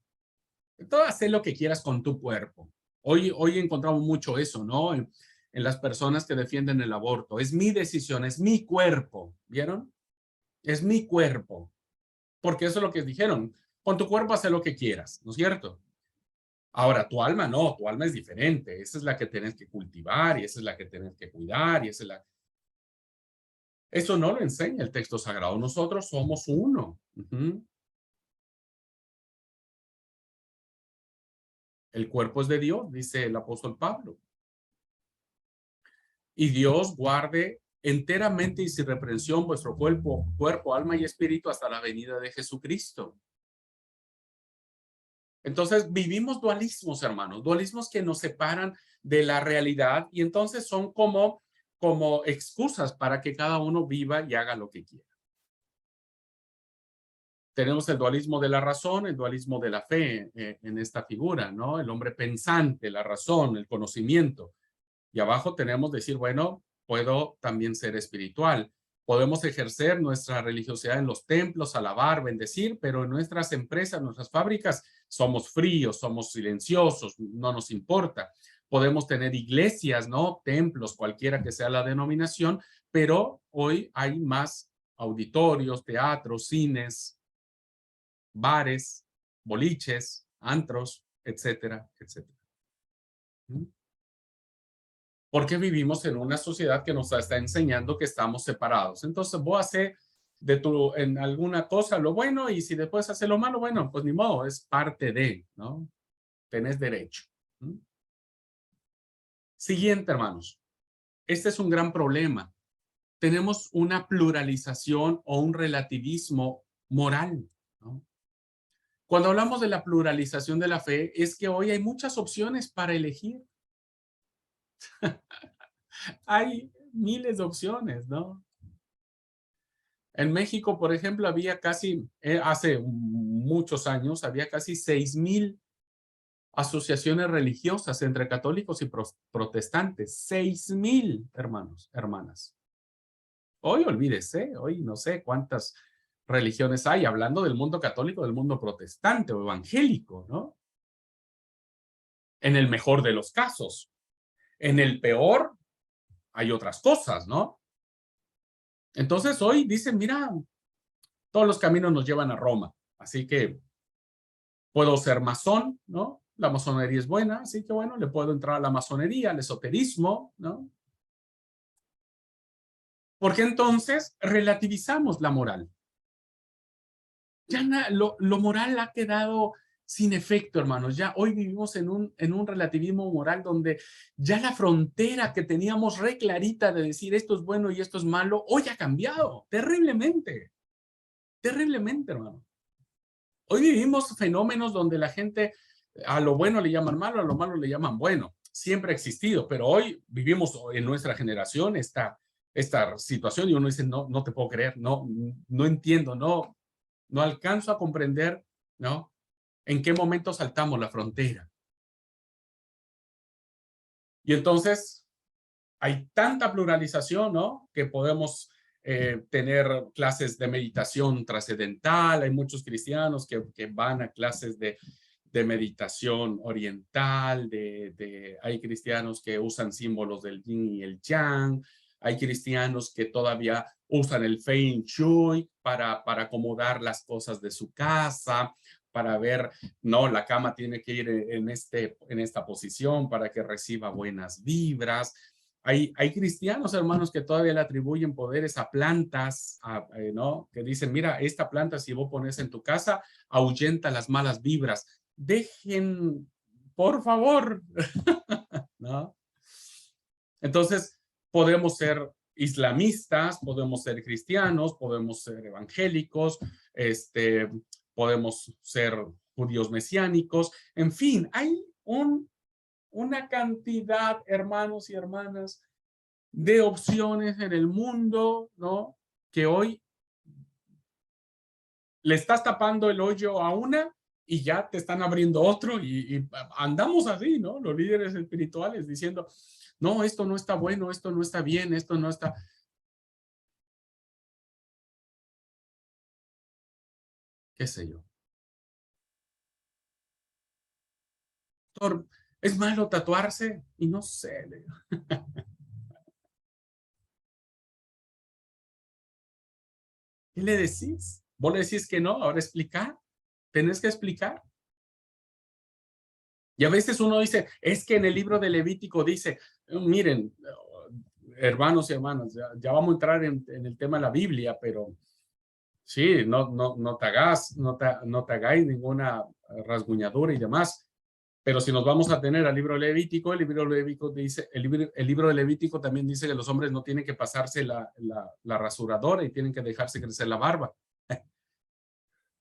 Entonces, haz lo que quieras con tu cuerpo. Hoy encontramos mucho eso, ¿no? En las personas que defienden el aborto. Es mi decisión, es mi cuerpo. ¿Vieron? Es mi cuerpo. Porque eso es lo que dijeron. Con tu cuerpo haz lo que quieras, ¿no es cierto? Ahora, tu alma no, tu alma es diferente. Esa es la que tienes que cultivar y esa es la que tienes que cuidar y esa es la... Eso no lo enseña el texto sagrado. Nosotros somos uno. El cuerpo es de Dios, dice el apóstol Pablo. Y Dios guarde enteramente y sin reprensión vuestro cuerpo, alma y espíritu hasta la venida de Jesucristo. Entonces vivimos dualismos, hermanos, dualismos que nos separan de la realidad y entonces son como excusas para que cada uno viva y haga lo que quiera. Tenemos el dualismo de la razón, el dualismo de la fe en esta figura, ¿no? El hombre pensante, la razón, el conocimiento. Y abajo tenemos decir, bueno, puedo también ser espiritual. Podemos ejercer nuestra religiosidad en los templos, alabar, bendecir, pero en nuestras empresas, nuestras fábricas, somos fríos, somos silenciosos, no nos importa. Podemos tener iglesias, ¿no? Templos, cualquiera que sea la denominación, pero hoy hay más auditorios, teatros, cines, bares, boliches, antros, etcétera, etcétera. Porque vivimos en una sociedad que nos está enseñando que estamos separados. Entonces, vos haces en alguna cosa lo bueno y si después haces lo malo, bueno, pues ni modo, es parte de, ¿no? Tenés derecho. Siguiente, hermanos. Este es un gran problema. Tenemos una pluralización o un relativismo moral, ¿no? Cuando hablamos de la pluralización de la fe, es que hoy hay muchas opciones para elegir. Hay miles de opciones, ¿no? En México, por ejemplo, había casi, hace muchos años, había casi 6,000 asociaciones religiosas entre católicos y protestantes. 6,000, hermanos, hermanas. Hoy olvídese, hoy no sé cuántas religiones hay, hablando del mundo católico, del mundo protestante o evangélico, ¿no? En el mejor de los casos. En el peor, hay otras cosas, ¿no? Entonces hoy dicen, mira, todos los caminos nos llevan a Roma, así que puedo ser masón, ¿no? La masonería es buena, así que bueno, le puedo entrar a la masonería, al esoterismo, ¿no? Porque entonces relativizamos la moral. Ya lo moral ha quedado sin efecto, hermanos. Ya hoy vivimos en un relativismo moral donde ya la frontera que teníamos re clarita de decir esto es bueno y esto es malo, hoy ha cambiado terriblemente. Terriblemente, hermano. Hoy vivimos fenómenos donde la gente a lo bueno le llaman malo, a lo malo le llaman bueno. Siempre ha existido, pero hoy vivimos en nuestra generación esta situación y uno dice, no te puedo creer, no entiendo, no alcanzo a comprender, ¿no? ¿En qué momento saltamos la frontera? Y entonces hay tanta pluralización, ¿no? Que podemos tener clases de meditación trascendental. Hay muchos cristianos que van a clases de meditación oriental. Hay cristianos que usan símbolos del yin y el yang. Hay cristianos que todavía usan el feng shui para acomodar las cosas de su casa, para ver, no, la cama tiene que ir en esta posición para que reciba buenas vibras. Hay cristianos, hermanos, que todavía le atribuyen poderes a plantas, ¿no? Que dicen, mira, esta planta si vos pones en tu casa, ahuyenta las malas vibras. Dejen, por favor, ¿no? Entonces, podemos ser islamistas, podemos ser cristianos, podemos ser evangélicos, podemos ser judíos mesiánicos. En fin, hay una cantidad, hermanos y hermanas, de opciones en el mundo, ¿no? Que hoy le estás tapando el hoyo a una y ya te están abriendo otro y andamos así, ¿no? Los líderes espirituales diciendo, no, esto no está bueno, esto no está bien, esto no está... ¿Qué sé yo? ¿Es malo tatuarse? Y no sé. ¿Qué le decís? ¿Vos le decís que no? Ahora explicar. Tenés que explicar. Y a veces uno dice, es que en el libro de Levítico dice, miren, hermanos y hermanas, ya vamos a entrar en el tema de la Biblia, pero sí, no te hagáis ninguna rasguñadura y demás. Pero si nos vamos a tener al libro Levítico, el libro Levítico dice, el libro de Levítico también dice que los hombres no tienen que pasarse la rasuradora y tienen que dejarse crecer la barba.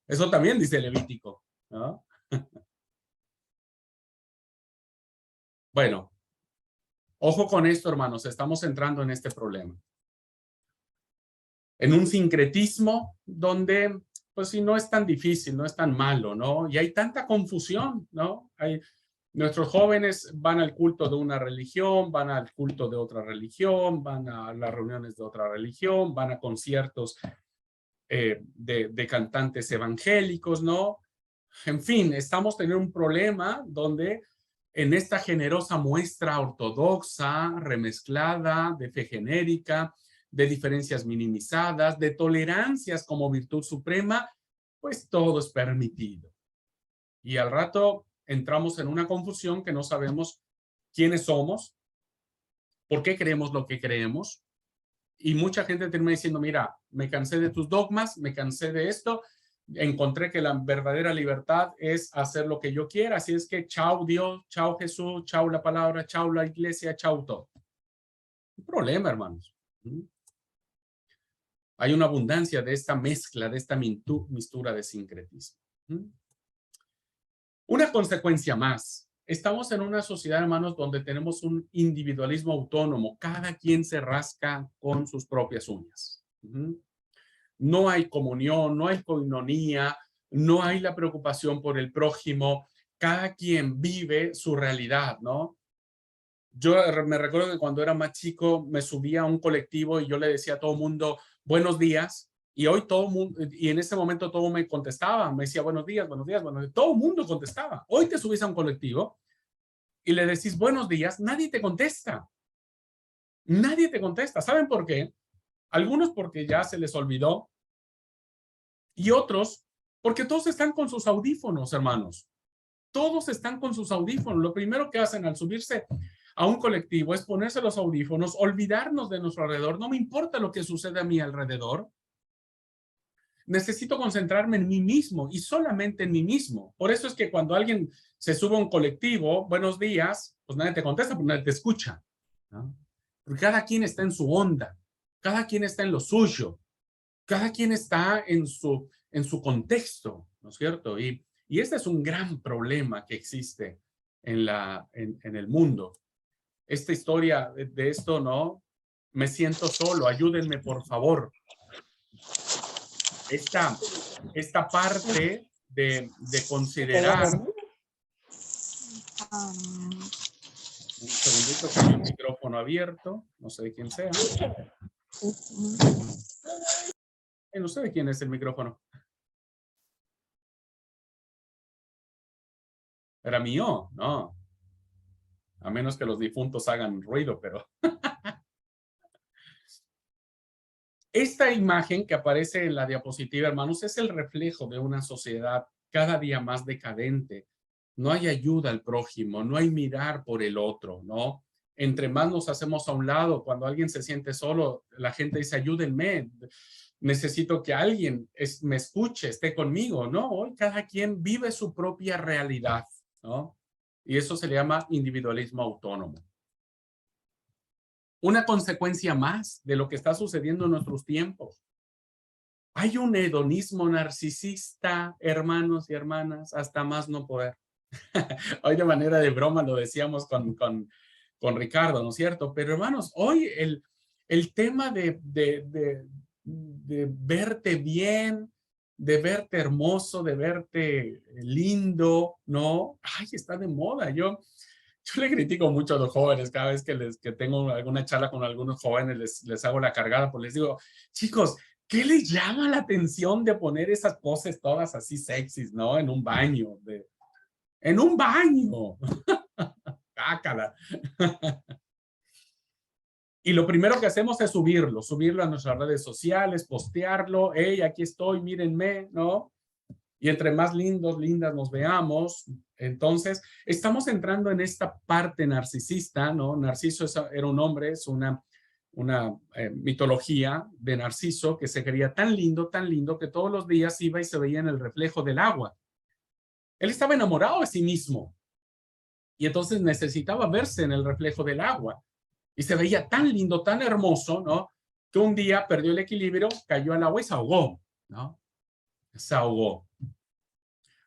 Eso también dice Levítico, ¿no? Bueno, ojo con esto, hermanos, estamos entrando en este problema. En un sincretismo donde, pues sí, no es tan difícil, no es tan malo, ¿no? Y hay tanta confusión, ¿no? Nuestros jóvenes van al culto de una religión, van al culto de otra religión, van a las reuniones de otra religión, van a conciertos de cantantes evangélicos, ¿no? En fin, estamos teniendo un problema donde en esta generosa muestra ortodoxa, remezclada, de fe genérica, de diferencias minimizadas, de tolerancias como virtud suprema, pues todo es permitido. Y al rato entramos en una confusión que no sabemos quiénes somos, por qué creemos lo que creemos. Y mucha gente termina diciendo, mira, me cansé de tus dogmas, me cansé de esto, encontré que la verdadera libertad es hacer lo que yo quiera, así es que chao Dios, chao Jesús, chao la palabra, chao la iglesia, chao todo. Un problema, hermanos. Hay una abundancia de esta mezcla, de esta mistura de sincretismo. Una consecuencia más. Estamos en una sociedad, hermanos, donde tenemos un individualismo autónomo. Cada quien se rasca con sus propias uñas. No hay comunión, no hay coinonía, no hay la preocupación por el prójimo. Cada quien vive su realidad, ¿no? Yo me recuerdo que cuando era más chico me subía a un colectivo y yo le decía a todo el mundo, buenos días. Y hoy todo el mundo, y en ese momento todo me contestaba, me decía buenos días, buenos días, buenos días. Todo el mundo contestaba. Hoy te subís a un colectivo y le decís buenos días, nadie te contesta. Nadie te contesta. ¿Saben por qué? Algunos porque ya se les olvidó y otros porque todos están con sus audífonos, hermanos. Todos están con sus audífonos. Lo primero que hacen al subirse a un colectivo es ponerse los audífonos, olvidarnos de nuestro alrededor. No me importa lo que sucede a mi alrededor. Necesito concentrarme en mí mismo y solamente en mí mismo. Por eso es que cuando alguien se sube a un colectivo, buenos días, pues nadie te contesta, porque nadie te escucha, ¿no? Porque cada quien está en su onda, cada quien está en lo suyo, cada quien está en su contexto, ¿no es cierto? Y este es un gran problema que existe en el mundo. Esta historia de esto, ¿no? Me siento solo, ayúdenme por favor. Esta parte de considerar. Un segundito, que hay un micrófono abierto, no sé de quién sea. No sé de quién es el micrófono. ¿Era mío? No. A menos que los difuntos hagan ruido, pero... Esta imagen que aparece en la diapositiva, hermanos, es el reflejo de una sociedad cada día más decadente. No hay ayuda al prójimo, no hay mirar por el otro, ¿no? Entre más nos hacemos a un lado, cuando alguien se siente solo, la gente dice, ayúdenme, necesito que alguien me escuche, esté conmigo, ¿no? Hoy cada quien vive su propia realidad, ¿no? Y eso se le llama individualismo autónomo. Una consecuencia más de lo que está sucediendo en nuestros tiempos. Hay un hedonismo narcisista, hermanos y hermanas, hasta más no poder. Hoy de manera de broma lo decíamos con Ricardo, ¿no es cierto? Pero hermanos, hoy el tema de verte bien, de verte hermoso, de verte lindo, ¿no? Ay, está de moda. Yo le critico mucho a los jóvenes cada vez que tengo alguna charla con algunos jóvenes, les hago la cargada, pues les digo, chicos, ¿qué les llama la atención de poner esas poses todas así sexys, ¿no? En un baño. En un baño. Cácala. Y lo primero que hacemos es subirlo a nuestras redes sociales, postearlo. Hey, aquí estoy, mírenme, ¿no? Y entre más lindos, lindas nos veamos, entonces estamos entrando en esta parte narcisista, ¿no? Narciso era un hombre, es una mitología de Narciso que se creía tan lindo, que todos los días iba y se veía en el reflejo del agua. Él estaba enamorado de sí mismo y entonces necesitaba verse en el reflejo del agua. Y se veía tan lindo, tan hermoso, ¿no? Que un día perdió el equilibrio, cayó al agua y se ahogó, ¿no? Se ahogó.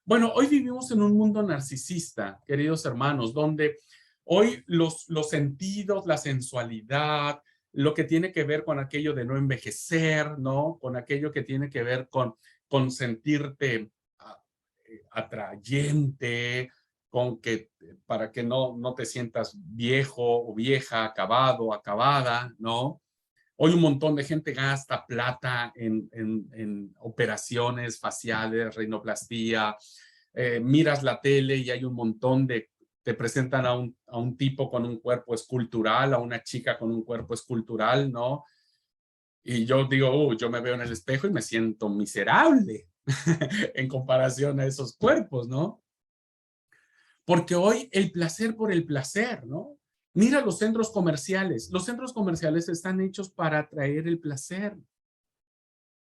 Bueno, hoy vivimos en un mundo narcisista, queridos hermanos, donde hoy los sentidos, la sensualidad, lo que tiene que ver con aquello de no envejecer, ¿no? Con aquello que tiene que ver con sentirte atrayente, para que no te sientas viejo o vieja, acabado, acabada, ¿no? Hoy un montón de gente gasta plata en operaciones faciales, rinoplastia. Miras la tele y hay un montón te presentan a un tipo con un cuerpo escultural, a una chica con un cuerpo escultural, ¿no? Y yo digo, yo me veo en el espejo y me siento miserable en comparación a esos cuerpos, ¿no? Porque hoy el placer por el placer, ¿no? Mira los centros comerciales. Los centros comerciales están hechos para atraer el placer.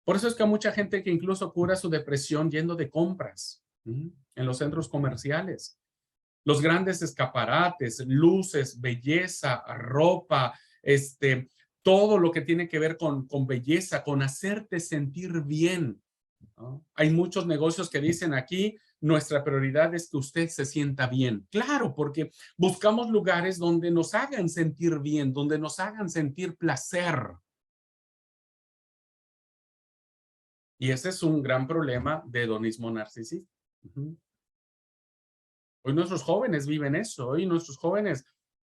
Por eso es que hay mucha gente que incluso cura su depresión yendo de compras en los centros comerciales. Los grandes escaparates, luces, belleza, ropa, todo lo que tiene que ver con belleza, con hacerte sentir bien, ¿no? Hay muchos negocios que dicen aquí, nuestra prioridad es que usted se sienta bien. Claro, porque buscamos lugares donde nos hagan sentir bien, donde nos hagan sentir placer. Y ese es un gran problema de hedonismo narcisista. Hoy nuestros jóvenes viven eso. Hoy nuestros jóvenes,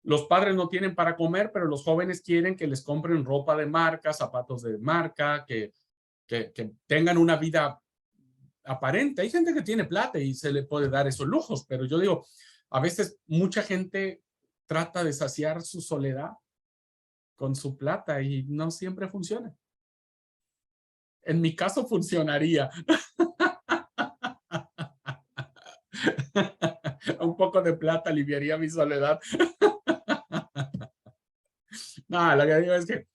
los padres no tienen para comer, pero los jóvenes quieren que les compren ropa de marca, zapatos de marca, que tengan una vida aparente. Hay gente que tiene plata y se le puede dar esos lujos, pero yo digo, a veces mucha gente trata de saciar su soledad con su plata y no siempre funciona. En mi caso funcionaría. Un poco de plata aliviaría mi soledad. No, lo que digo es que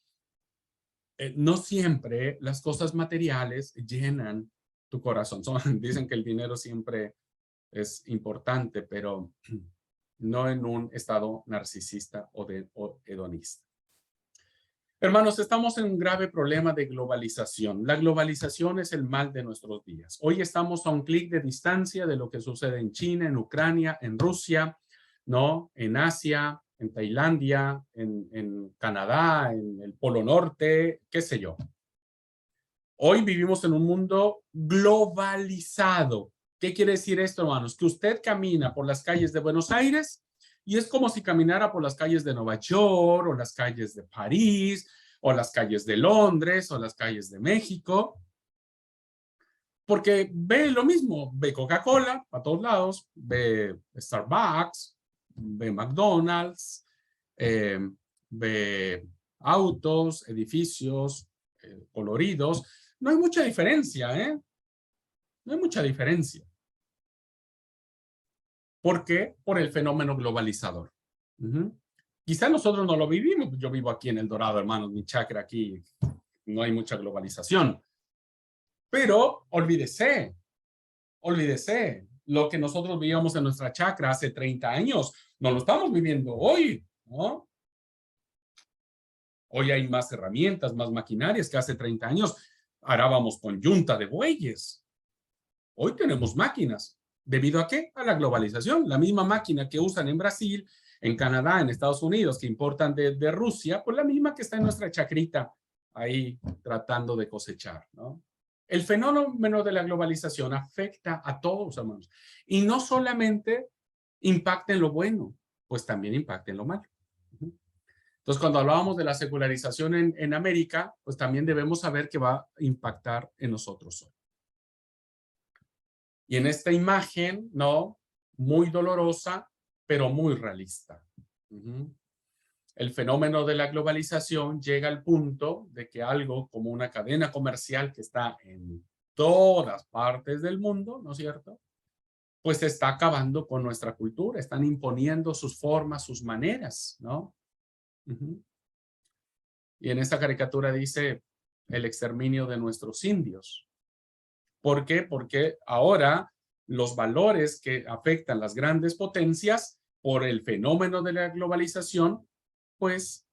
no siempre las cosas materiales llenan tu corazón. Dicen que el dinero siempre es importante, pero no en un estado narcisista o hedonista. Hermanos, estamos en un grave problema de globalización. La globalización es el mal de nuestros días. Hoy estamos a un clic de distancia de lo que sucede en China, en Ucrania, en Rusia, ¿no? En Asia, en Tailandia, en Canadá, en el Polo Norte, qué sé yo. Hoy vivimos en un mundo globalizado. ¿Qué quiere decir esto, hermanos? Que usted camina por las calles de Buenos Aires y es como si caminara por las calles de Nueva York o las calles de París o las calles de Londres o las calles de México. Porque ve lo mismo, ve Coca-Cola a todos lados, ve Starbucks, ve McDonald's, ve autos, edificios coloridos. No hay mucha diferencia, ¿eh? No hay mucha diferencia. ¿Por qué? Por el fenómeno globalizador. Quizá nosotros no lo vivimos. Yo vivo aquí en El Dorado, hermanos, mi chacra aquí. No hay mucha globalización. Pero olvídese. Lo que nosotros vivíamos en nuestra chacra hace 30 años, no lo estamos viviendo hoy, ¿no? Hoy hay más herramientas, más maquinarias que hace 30 años. Arábamos con yunta de bueyes. Hoy tenemos máquinas. ¿Debido a qué? A la globalización. La misma máquina que usan en Brasil, en Canadá, en Estados Unidos, que importan de Rusia, pues la misma que está en nuestra chacrita, ahí tratando de cosechar, ¿no? El fenómeno de la globalización afecta a todos, hermanos. Y no solamente impacta en lo bueno, pues también impacta en lo malo. Entonces, cuando hablábamos de la secularización en América, pues también debemos saber que va a impactar en nosotros hoy. Y en esta imagen, ¿no? Muy dolorosa, pero muy realista. El fenómeno de la globalización llega al punto de que algo como una cadena comercial que está en todas partes del mundo, ¿no es cierto? Pues está acabando con nuestra cultura, están imponiendo sus formas, sus maneras, ¿no? Y en esta caricatura dice el exterminio de nuestros indios. ¿Por qué? Porque ahora los valores que afectan las grandes potencias por el fenómeno de la globalización, pues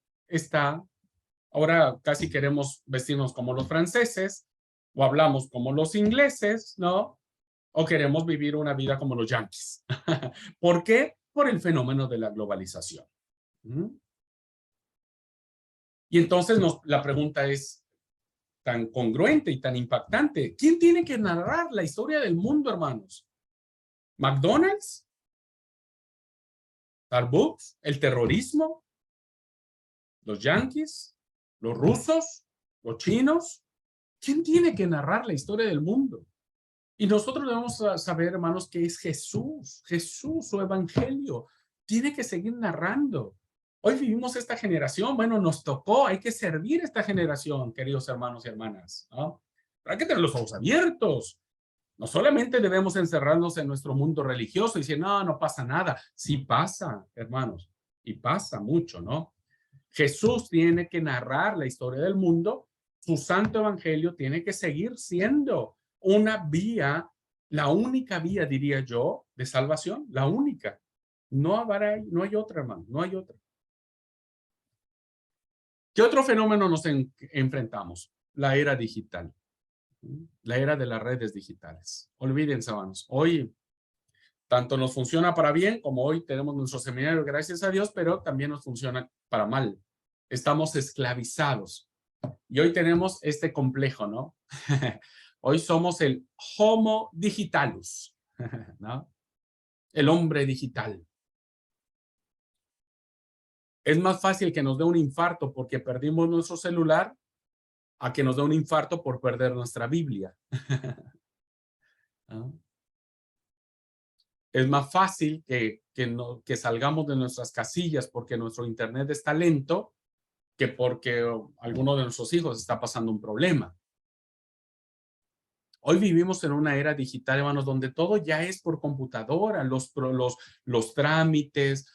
ahora casi queremos vestirnos como los franceses o hablamos como los ingleses, ¿no? O queremos vivir una vida como los yanquis. ¿Por qué? Por el fenómeno de la globalización. Y entonces la pregunta es tan congruente y tan impactante. ¿Quién tiene que narrar la historia del mundo, hermanos? ¿McDonald's? ¿Starbucks? ¿El terrorismo? ¿Los yanquis? ¿Los rusos? ¿Los chinos? ¿Quién tiene que narrar la historia del mundo? Y nosotros debemos saber, hermanos, que es Jesús. Jesús, su evangelio, tiene que seguir narrando. Hoy vivimos esta generación, bueno, nos tocó, hay que servir esta generación, queridos hermanos y hermanas, ¿no? Pero hay que tener los ojos abiertos. No solamente debemos encerrarnos en nuestro mundo religioso y decir, no, no pasa nada. Sí pasa, hermanos, y pasa mucho, ¿no? Jesús tiene que narrar la historia del mundo. Su santo evangelio tiene que seguir siendo una vía, la única vía, diría yo, de salvación, la única. No hay otra, hermano, no hay otra. ¿Qué otro fenómeno nos enfrentamos? La era digital. La era de las redes digitales. Olvídense, hermanos. Hoy tanto nos funciona para bien, como hoy tenemos nuestro seminario, gracias a Dios, pero también nos funciona para mal. Estamos esclavizados. Y hoy tenemos este complejo, ¿no? Hoy somos el homo digitalus, ¿no? El hombre digital. Es más fácil que nos dé un infarto porque perdimos nuestro celular a que nos dé un infarto por perder nuestra Biblia. ¿No? Es más fácil que salgamos de nuestras casillas porque nuestro internet está lento que porque alguno de nuestros hijos está pasando un problema. Hoy vivimos en una era digital, hermanos, donde todo ya es por computadora, los trámites,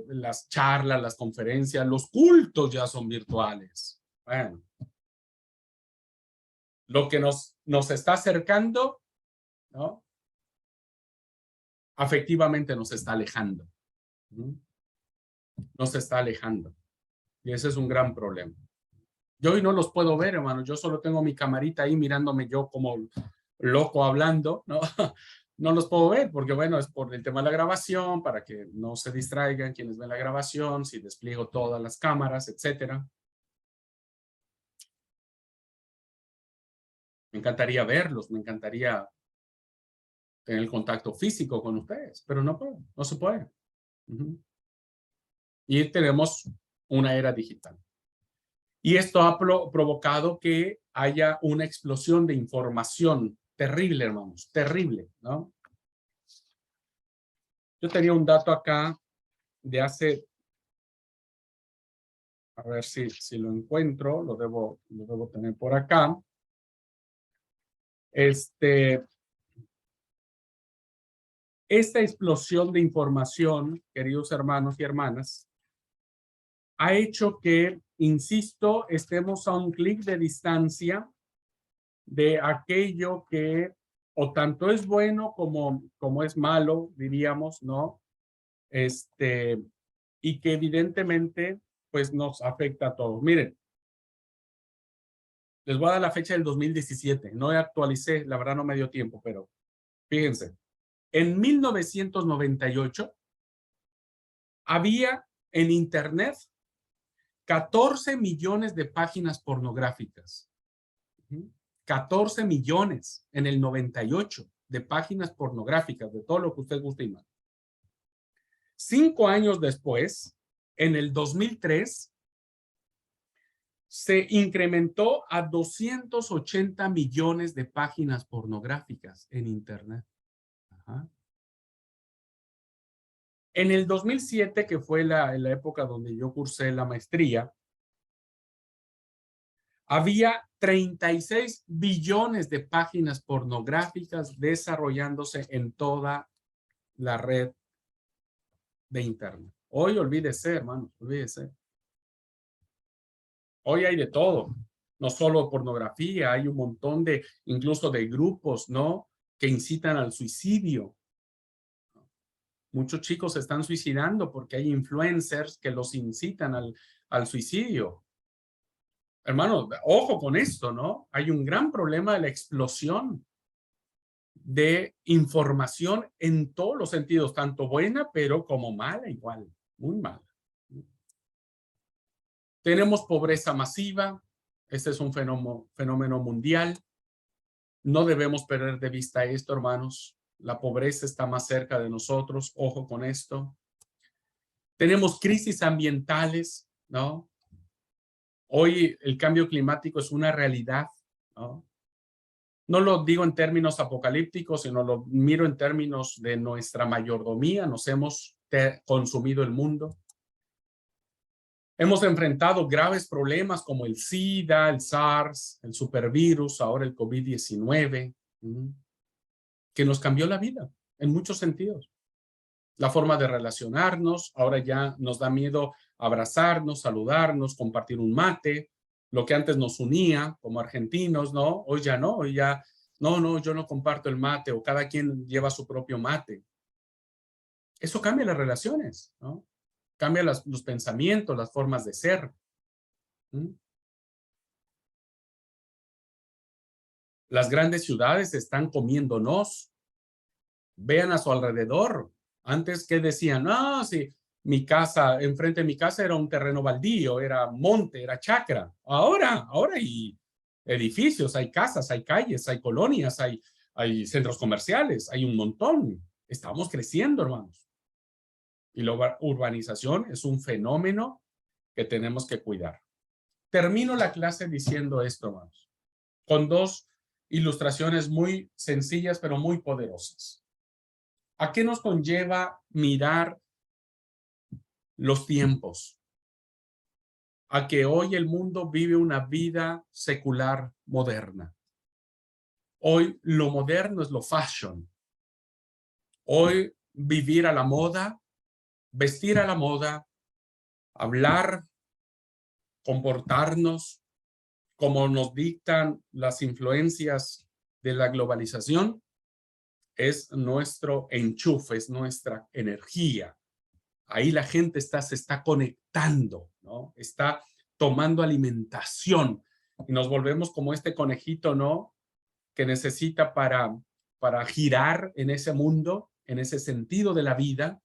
las charlas, las conferencias, los cultos ya son virtuales. Bueno, lo que nos está acercando, ¿no? Afectivamente nos está alejando. Nos está alejando. Y ese es un gran problema. Yo hoy no los puedo ver, hermano. Yo solo tengo mi camarita ahí mirándome yo como loco hablando, ¿no? No los puedo ver porque, bueno, es por el tema de la grabación, para que no se distraigan quienes ven la grabación, si despliego todas las cámaras, etcétera. Me encantaría verlos, me encantaría tener el contacto físico con ustedes, pero no puedo, no se puede. Y tenemos una era digital. Y esto ha provocado que haya una explosión de información terrible, hermanos, terrible, ¿no? Yo tenía un dato acá de hace, a ver si lo encuentro, lo debo tener por acá. Esta explosión de información, queridos hermanos y hermanas, ha hecho que, insisto, estemos a un clic de distancia de aquello que o tanto es bueno como es malo, diríamos, ¿no? Y que evidentemente, pues nos afecta a todos. Miren, les voy a dar la fecha del 2017. No actualicé, la verdad no me dio tiempo, pero fíjense. En 1998 había en Internet 14 millones de páginas pornográficas. 14 millones en el 98 de páginas pornográficas, de todo lo que usted guste y más. 5 años después, en el 2003, se incrementó a 280 millones de páginas pornográficas en Internet. En el 2007, que fue la época donde yo cursé la maestría, había 36 billones de páginas pornográficas desarrollándose en toda la red de Internet. Hoy olvídese, hermanos, olvídese. Hoy hay de todo, no solo pornografía, hay un montón de, incluso de grupos, ¿no? Que incitan al suicidio. Muchos chicos se están suicidando porque hay influencers que los incitan al suicidio. Hermano, ojo con esto, ¿no? Hay un gran problema de la explosión de información en todos los sentidos, tanto buena, pero como mala igual, muy mala. Tenemos pobreza masiva, este es un fenómeno mundial. No debemos perder de vista esto, hermanos. La pobreza está más cerca de nosotros, ojo con esto. Tenemos crisis ambientales, ¿no? Hoy el cambio climático es una realidad, ¿no? No lo digo en términos apocalípticos, sino lo miro en términos de nuestra mayordomía. Nos hemos consumido el mundo. Hemos enfrentado graves problemas como el SIDA, el SARS, el supervirus, ahora el COVID-19, que nos cambió la vida en muchos sentidos. La forma de relacionarnos, ahora ya nos da miedo abrazarnos, saludarnos, compartir un mate, lo que antes nos unía como argentinos, ¿no? Hoy ya no, hoy ya, no, yo no comparto el mate, o cada quien lleva su propio mate. Eso cambia las relaciones, ¿no? Cambia los pensamientos, las formas de ser. Las grandes ciudades están comiéndonos. Vean a su alrededor. Antes, ¿qué decían? No, sí, mi casa, enfrente de mi casa era un terreno baldío, era monte, era chacra. Ahora hay edificios, hay casas, hay calles, hay colonias, hay centros comerciales, hay un montón. Estamos creciendo, hermanos. Y la urbanización es un fenómeno que tenemos que cuidar. Termino la clase diciendo esto, hermanos, con dos ilustraciones muy sencillas, pero muy poderosas. ¿A qué nos conlleva mirar los tiempos? A que hoy el mundo vive una vida secular moderna. Hoy lo moderno es lo fashion. Hoy vivir a la moda vestir a la moda, hablar, comportarnos como nos dictan las influencias de la globalización, es nuestro enchufe, es nuestra energía. Ahí la gente se está conectando, ¿no? Está tomando alimentación y nos volvemos como este conejito, ¿no? Que necesita para girar en ese mundo, en ese sentido de la vida,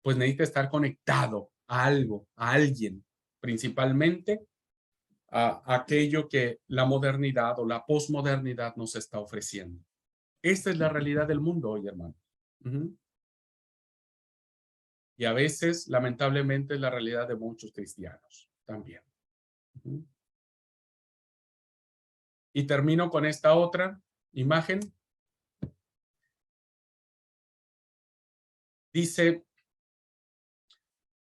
pues necesita estar conectado a algo, a alguien, principalmente a aquello que la modernidad o la posmodernidad nos está ofreciendo. Esta es la realidad del mundo hoy, hermano. Y a veces, lamentablemente, es la realidad de muchos cristianos también. Y termino con esta otra imagen. Dice,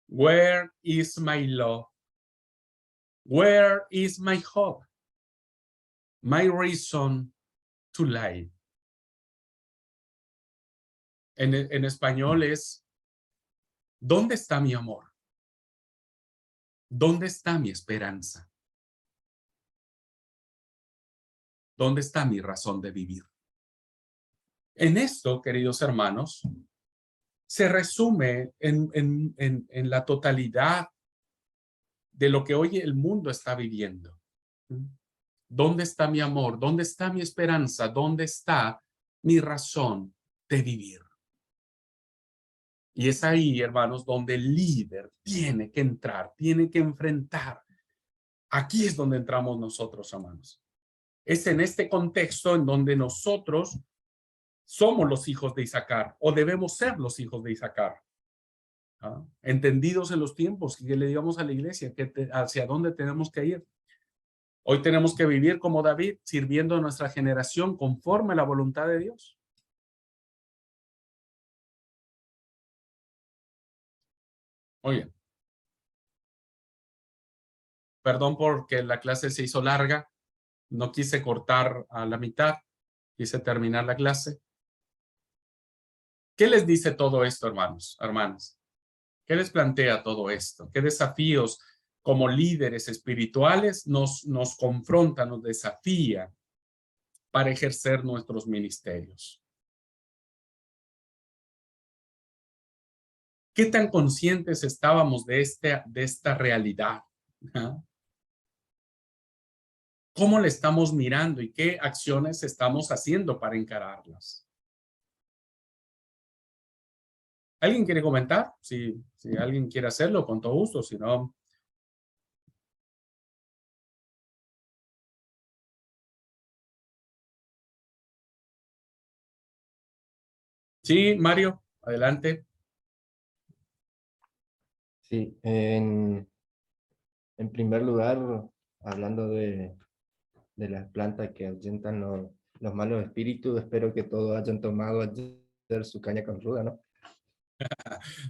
where is my love? Where is my hope? My reason to live. En español es, ¿dónde está mi amor? ¿Dónde está mi esperanza? ¿Dónde está mi razón de vivir? En esto, queridos hermanos, se resume en la totalidad de lo que hoy el mundo está viviendo. ¿Dónde está mi amor? ¿Dónde está mi esperanza? ¿Dónde está mi razón de vivir? Y es ahí, hermanos, donde el líder tiene que entrar, tiene que enfrentar. Aquí es donde entramos nosotros, hermanos. Es en este contexto en donde nosotros somos los hijos de Isaacar o debemos ser los hijos de Isaacar. ¿Ah? Entendidos en los tiempos que le digamos a la iglesia hacia dónde tenemos que ir. Hoy tenemos que vivir como David, sirviendo a nuestra generación conforme a la voluntad de Dios. Oye, perdón porque la clase se hizo larga. No quise cortar a la mitad. Quise terminar la clase. ¿Qué les dice todo esto, hermanos, hermanas? ¿Qué les plantea todo esto? ¿Qué desafíos como líderes espirituales nos confronta, nos desafía para ejercer nuestros ministerios? ¿Qué tan conscientes estábamos de esta realidad? ¿Ah? ¿Cómo le estamos mirando y qué acciones estamos haciendo para encararlas? ¿Alguien quiere comentar? Si alguien quiere hacerlo, con todo gusto. Si no... Sí, Mario, adelante. Sí, en primer lugar, hablando de las plantas que ahuyentan los malos espíritus, espero que todos hayan tomado ayer su caña con ruda, ¿no?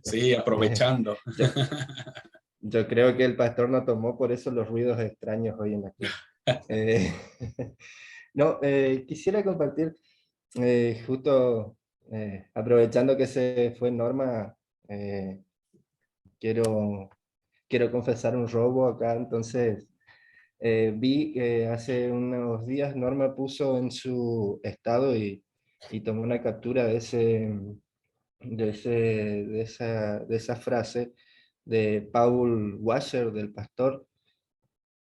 Sí, aprovechando. Yo creo que el pastor no tomó por eso los ruidos extraños hoy en la clase. No, quisiera compartir, justo aprovechando que se fue Norma, quiero confesar un robo acá. Entonces vi que hace unos días Norma puso en su estado y tomó una captura de esa frase de Paul Washer, del pastor,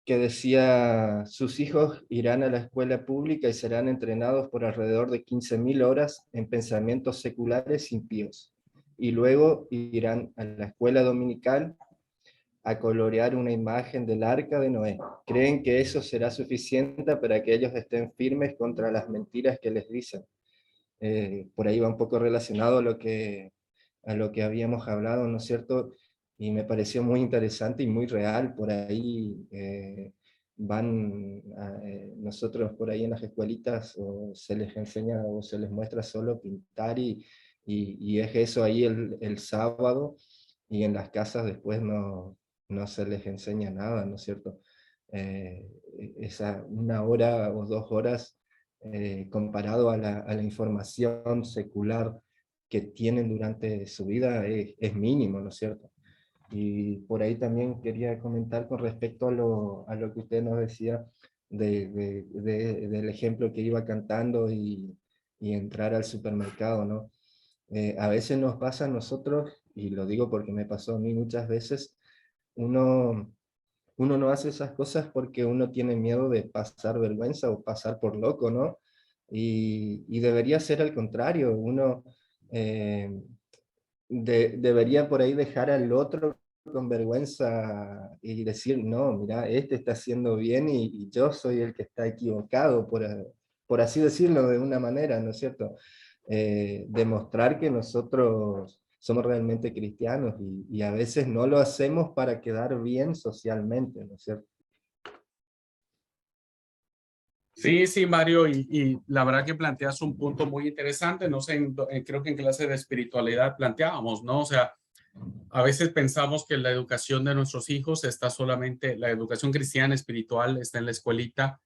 que decía: sus hijos irán a la escuela pública y serán entrenados por alrededor de 15.000 horas en pensamientos seculares impíos, y luego irán a la escuela dominical a colorear una imagen del arca de Noé. Creen que eso será suficiente para que ellos estén firmes contra las mentiras que les dicen. Por ahí va un poco relacionado a lo que habíamos hablado, ¿no es cierto? Y me pareció muy interesante y muy real. Por ahí nosotros por ahí en las escuelitas o se les enseña o se les muestra solo pintar y es eso ahí el sábado, y en las casas después no se les enseña nada, ¿no es cierto? Esa 1 hora o 2 horas comparado a la información secular que tienen durante su vida es mínimo, ¿no es cierto? Y por ahí también quería comentar con respecto a lo que usted nos decía del ejemplo que iba cantando y entrar al supermercado, ¿no? A veces nos pasa a nosotros, y lo digo porque me pasó a mí muchas veces, uno, uno no hace esas cosas porque uno tiene miedo de pasar vergüenza o pasar por loco, ¿no? Y debería ser al contrario, uno eh, debería por ahí dejar al otro con vergüenza y decir, no, mira, este está haciendo bien y yo soy el que está equivocado, por así decirlo de una manera, ¿no es cierto? Demostrar que nosotros somos realmente cristianos y a veces no lo hacemos para quedar bien socialmente, ¿no es cierto? Sí, sí, Mario, y la verdad que planteas un punto muy interesante, no sé, creo que en clase de espiritualidad planteábamos, ¿no? O sea, a veces pensamos que la educación de nuestros hijos está solamente, la educación cristiana espiritual está en la escuelita,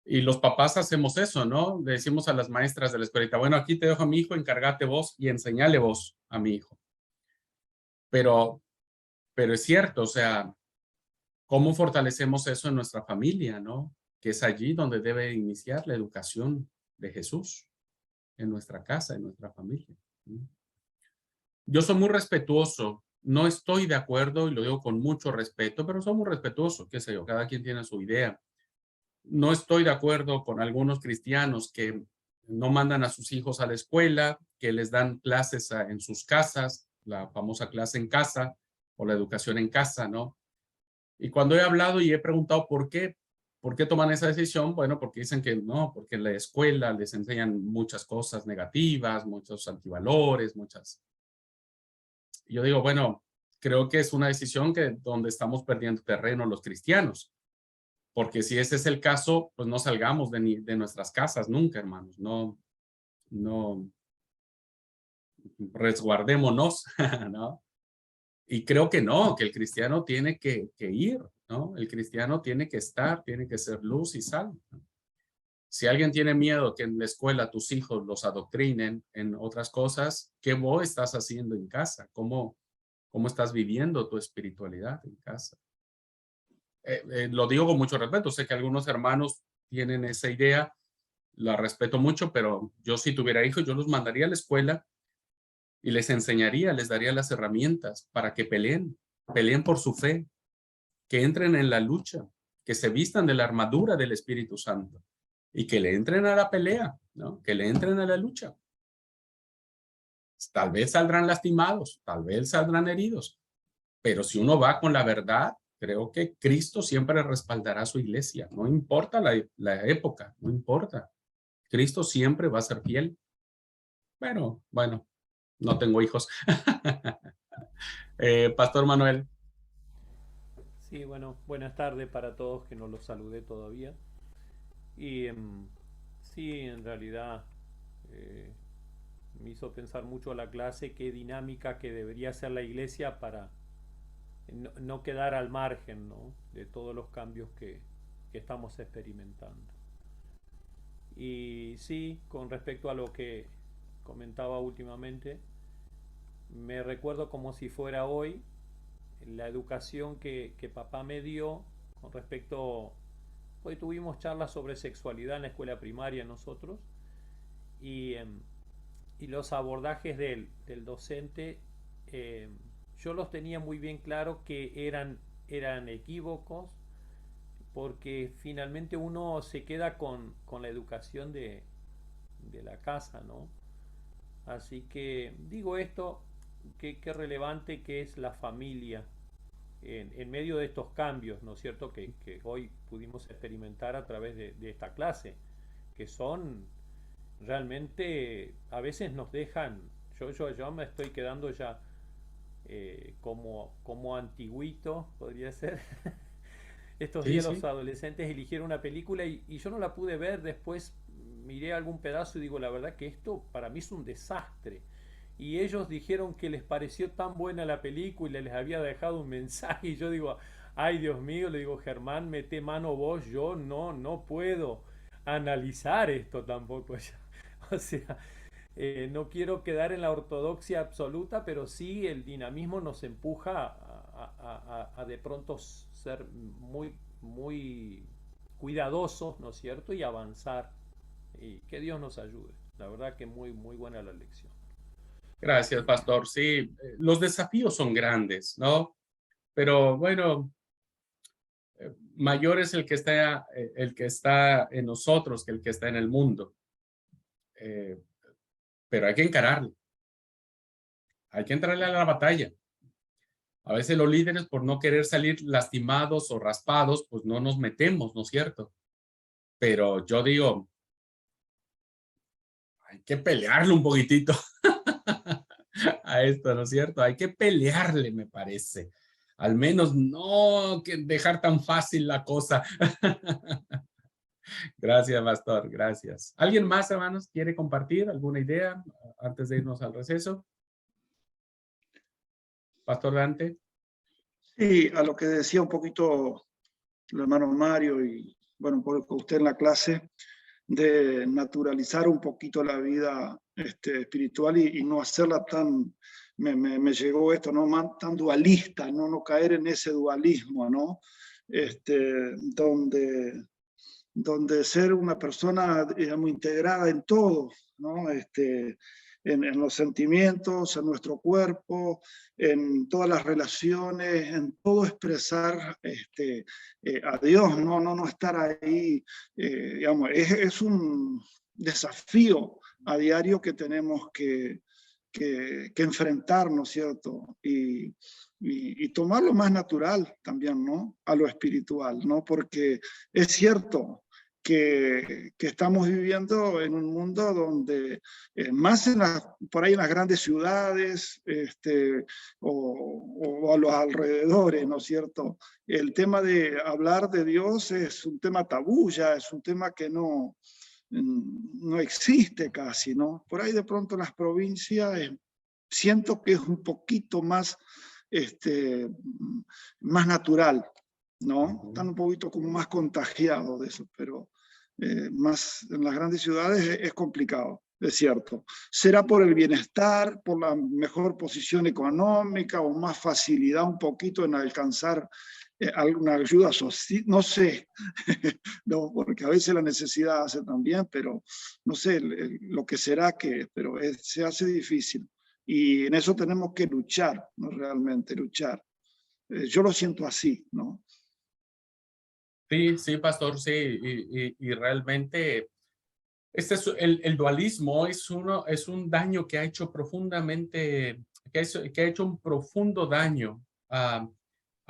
y los papás hacemos eso, ¿no? Le decimos a las maestras de la escuelita, bueno, aquí te dejo a mi hijo, encárgate vos y enseñale vos a mi hijo. Pero, pero es cierto, o sea, ¿cómo fortalecemos eso en nuestra familia, no? Que es allí donde debe iniciar la educación de Jesús, en nuestra casa, en nuestra familia. Yo soy muy respetuoso, no estoy de acuerdo, y lo digo con mucho respeto, pero soy muy respetuoso, qué sé yo, cada quien tiene su idea. No estoy de acuerdo con algunos cristianos que no mandan a sus hijos a la escuela, que les dan clases en sus casas, la famosa clase en casa o la educación en casa, ¿no? Y cuando he hablado y he preguntado por qué toman esa decisión, bueno, porque dicen que no, porque en la escuela les enseñan muchas cosas negativas, muchos antivalores, muchas. Y yo digo, bueno, creo que es una decisión donde estamos perdiendo terreno los cristianos, porque si ese es el caso, pues no salgamos de nuestras casas nunca, hermanos, no resguardémonos, ¿no? Y creo que no, que el cristiano tiene que ir, ¿no? El cristiano tiene que estar, tiene que ser luz y sal, ¿no? Si alguien tiene miedo que en la escuela tus hijos los adoctrinen en otras cosas, ¿qué vos estás haciendo en casa? ¿Cómo estás viviendo tu espiritualidad en casa? Lo digo con mucho respeto, sé que algunos hermanos tienen esa idea, la respeto mucho, pero yo si tuviera hijos, yo los mandaría a la escuela y les enseñaría, les daría las herramientas para que peleen por su fe, que entren en la lucha, que se vistan de la armadura del Espíritu Santo y que le entren a la pelea, ¿no? Que le entren a la lucha. Tal vez saldrán lastimados, tal vez saldrán heridos, pero si uno va con la verdad, creo que Cristo siempre respaldará a su iglesia, no importa la época, no importa. Cristo siempre va a ser fiel. Bueno, no tengo hijos. Pastor Manuel. Sí, bueno, buenas tardes para todos que no los saludé todavía. Y sí, en realidad eh, me hizo pensar mucho la clase, qué dinámica que debería ser la iglesia para no quedar al margen, ¿no? De todos los cambios que estamos experimentando. Y sí, con respecto a lo que comentaba últimamente, me recuerdo como si fuera hoy la educación que papá me dio con respecto. Hoy tuvimos charlas sobre sexualidad en la escuela primaria nosotros y, y los abordajes del docente, yo los tenía muy bien claro que eran equívocos, porque finalmente uno se queda con la educación de la casa, ¿no? Así que digo esto, qué relevante que es la familia en medio de estos cambios, ¿no es cierto?, que hoy pudimos experimentar a través de esta clase, que son realmente, a veces nos dejan, yo me estoy quedando ya como antiguito, podría ser. Estos Sí, días los sí. adolescentes eligieron una película y yo no la pude ver, después miré algún pedazo y digo, la verdad que esto para mí es un desastre. Y ellos dijeron que les pareció tan buena la película y les había dejado un mensaje y yo digo, ay Dios mío, le digo, Germán, mete mano vos, yo no puedo analizar esto tampoco. O sea, no quiero quedar en la ortodoxia absoluta, pero sí el dinamismo nos empuja a de pronto ser muy cuidadosos, ¿no es cierto? Y avanzar. Y que Dios nos ayude. La verdad que muy buena la lección. Gracias, pastor. Sí, los desafíos son grandes, ¿no? Pero bueno, mayor es el que está en nosotros que el que está en el mundo. Pero hay que encararlo. Hay que entrarle a la batalla. A veces los líderes, por no querer salir lastimados o raspados, pues no nos metemos, ¿no es cierto? Pero yo digo, hay que pelearle un poquitito a esto, ¿no es cierto? Hay que pelearle, me parece. Al menos no que dejar tan fácil la cosa. Gracias, pastor. Gracias. ¿Alguien más, hermanos, quiere compartir alguna idea antes de irnos al receso? Pastor Dante. Sí, a lo que decía un poquito el hermano Mario y, bueno, por usted en la clase, de naturalizar un poquito la vida espiritual y no hacerla tan, me llegó esto, ¿no? Tan dualista, no caer en ese dualismo, ¿no? Donde ser una persona, digamos, integrada en todo, ¿no? En los sentimientos, en nuestro cuerpo, en todas las relaciones, en todo expresar a Dios, no estar ahí, digamos, es un desafío a diario que tenemos que enfrentar, ¿no es cierto? Y tomarlo más natural también, ¿no? A lo espiritual, ¿no? Porque es cierto que estamos viviendo en un mundo donde más por ahí en las grandes ciudades o a los alrededores, ¿no es cierto? El tema de hablar de Dios es un tema tabú ya, es un tema que no existe casi, ¿no? Por ahí de pronto en las provincias siento que es un poquito más, más natural, ¿no? Están un poquito como más contagiados de eso, pero más en las grandes ciudades es complicado, es cierto. ¿Será por el bienestar, por la mejor posición económica o más facilidad un poquito en alcanzar alguna ayuda social? No sé, no, porque a veces la necesidad hace también, pero no sé lo que será que, pero se hace difícil. Y en eso tenemos que luchar, ¿no? Realmente luchar. Yo lo siento así, ¿no? Sí, sí, pastor, sí, y realmente este es el dualismo es un daño que ha hecho profundamente, que ha hecho un profundo daño a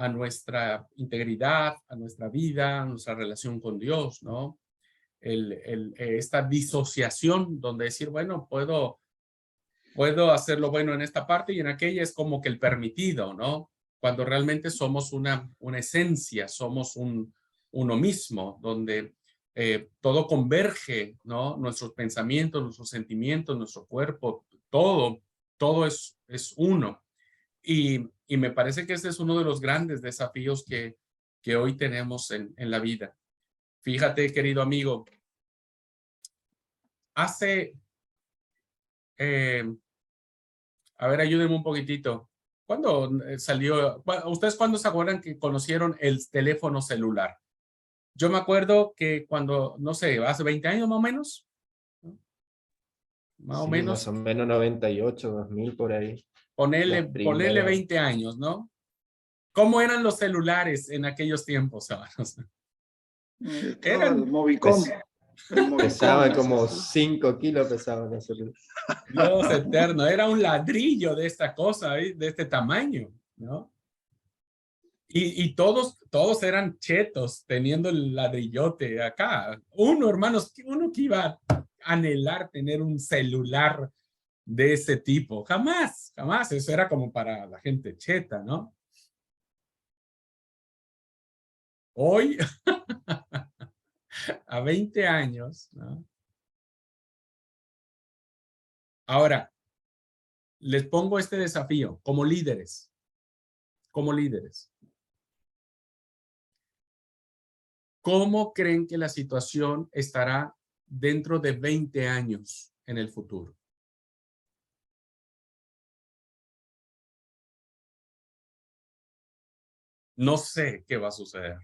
nuestra integridad, a nuestra vida, a nuestra relación con Dios, ¿no? Esta disociación donde decir, bueno, puedo hacer lo bueno en esta parte y en aquella es como que el permitido, ¿no? Cuando realmente somos una esencia, somos uno mismo, donde todo converge, ¿no? Nuestros pensamientos, nuestros sentimientos, nuestro cuerpo, todo es uno. Y me parece que este es uno de los grandes desafíos que hoy tenemos en la vida. Fíjate, querido amigo, hace, a ver, ayúdenme un poquitito. ¿Cuándo salió? ¿Ustedes cuándo se acuerdan que conocieron el teléfono celular? Yo me acuerdo que cuando, no sé, hace 20 años más o menos, ¿no? Más o Sí, más menos, o menos 98, 2000 por ahí. Las ponerle primeras. 20 años, ¿no? ¿Cómo eran los celulares en aquellos tiempos, hermanos? Estaba el Eran, Movicom. Pues, El Movicom, pesaba ese, como sí. 5 kilos, pesaba ese. Dios eterno, era un ladrillo de esta cosa, ¿eh? De este tamaño, ¿no? Y todos eran chetos teniendo el ladrillote acá. Uno, hermanos, uno que iba a anhelar tener un celular de ese tipo. Jamás, jamás. Eso era como para la gente cheta, ¿no? Hoy, a 20 años, ¿no? Ahora, les pongo este desafío como líderes, como líderes. ¿Cómo creen que la situación estará dentro de 20 años en el futuro? No sé qué va a suceder.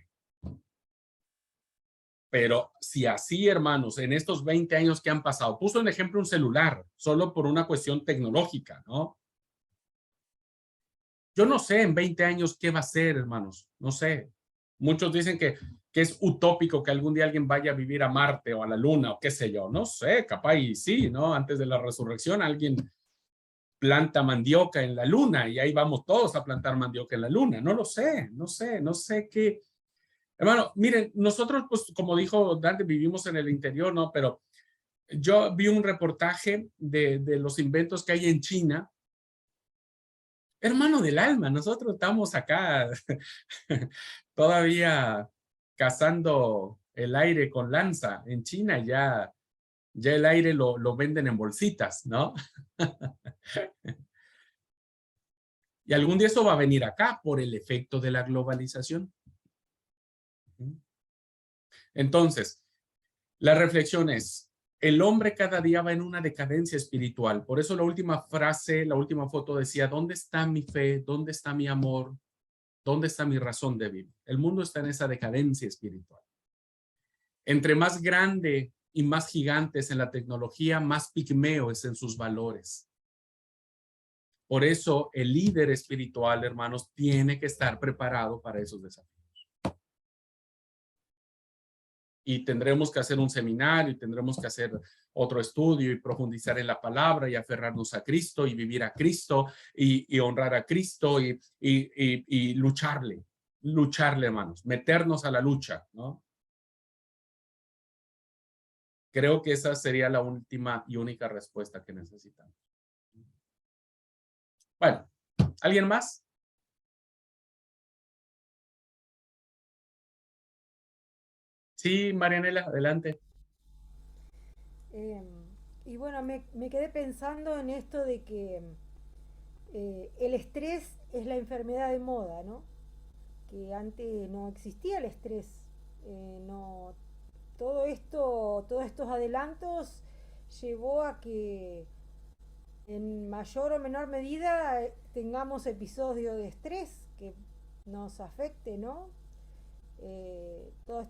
Pero si así, hermanos, en estos 20 años que han pasado, puso en ejemplo un celular, solo por una cuestión tecnológica, ¿no? Yo no sé en 20 años qué va a ser, hermanos, no sé. Muchos dicen que es utópico que algún día alguien vaya a vivir a Marte o a la Luna o qué sé yo, no sé, capaz y sí, ¿no? Antes de la resurrección alguien planta mandioca en la Luna y ahí vamos todos a plantar mandioca en la Luna, no lo sé, no sé qué. Hermano, miren, nosotros, pues, como dijo Dante, vivimos en el interior, ¿no? Pero yo vi un reportaje de los inventos que hay en China. Hermano del alma, nosotros estamos acá todavía cazando el aire con lanza. En China ya el aire lo venden en bolsitas, ¿no? Y algún día eso va a venir acá por el efecto de la globalización. Entonces, la reflexión es, el hombre cada día va en una decadencia espiritual. Por eso la última frase, la última foto decía, ¿dónde está mi fe? ¿Dónde está mi amor? ¿Dónde está mi razón de vivir? El mundo está en esa decadencia espiritual. Entre más grande y más gigantes en la tecnología, más pigmeo es en sus valores. Por eso el líder espiritual, hermanos, tiene que estar preparado para esos desafíos. Y tendremos que hacer un seminario y tendremos que hacer otro estudio y profundizar en la palabra y aferrarnos a Cristo y vivir a Cristo y honrar a Cristo y lucharle, hermanos, meternos a la lucha, ¿no? Creo que esa sería la última y única respuesta que necesitamos. Bueno, ¿alguien más? Sí, Marianela, adelante. Y bueno, me quedé pensando en esto de que el estrés es la enfermedad de moda, ¿no? Que antes no existía el estrés. No, todos estos adelantos llevó a que en mayor o menor medida tengamos episodios de estrés que nos afecte, ¿no? Todos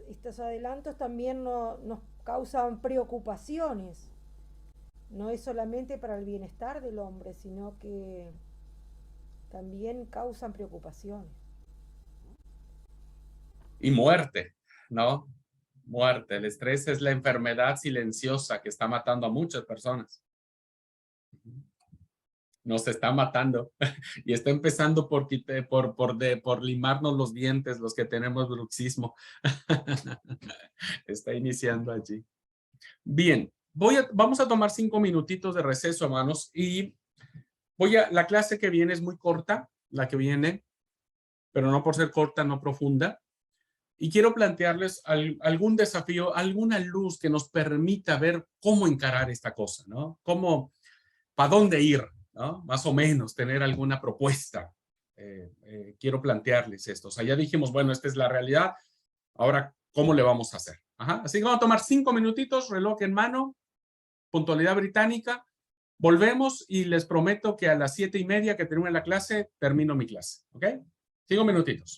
estos adelantos también nos causan preocupaciones. No es solamente para el bienestar del hombre, sino que también causan preocupaciones. Y muerte, ¿no? Muerte. El estrés es la enfermedad silenciosa que está matando a muchas personas. Nos está matando y está empezando por limarnos los dientes, los que tenemos bruxismo. Está iniciando allí. Bien, vamos a tomar 5 minutitos de receso, hermanos, y la clase que viene es muy corta, la que viene, pero no por ser corta, no profunda. Y quiero plantearles algún desafío, alguna luz que nos permita ver cómo encarar esta cosa, ¿no? ¿Para dónde ir? ¿No? Más o menos, tener alguna propuesta. Quiero plantearles esto. O sea, ya dijimos, bueno, esta es la realidad. Ahora, ¿cómo le vamos a hacer? Ajá. Así que vamos a tomar 5 minutitos, reloj en mano, puntualidad británica. Volvemos y les prometo que a las 7:30 que termine la clase, termino mi clase. ¿Ok? 5 minutitos.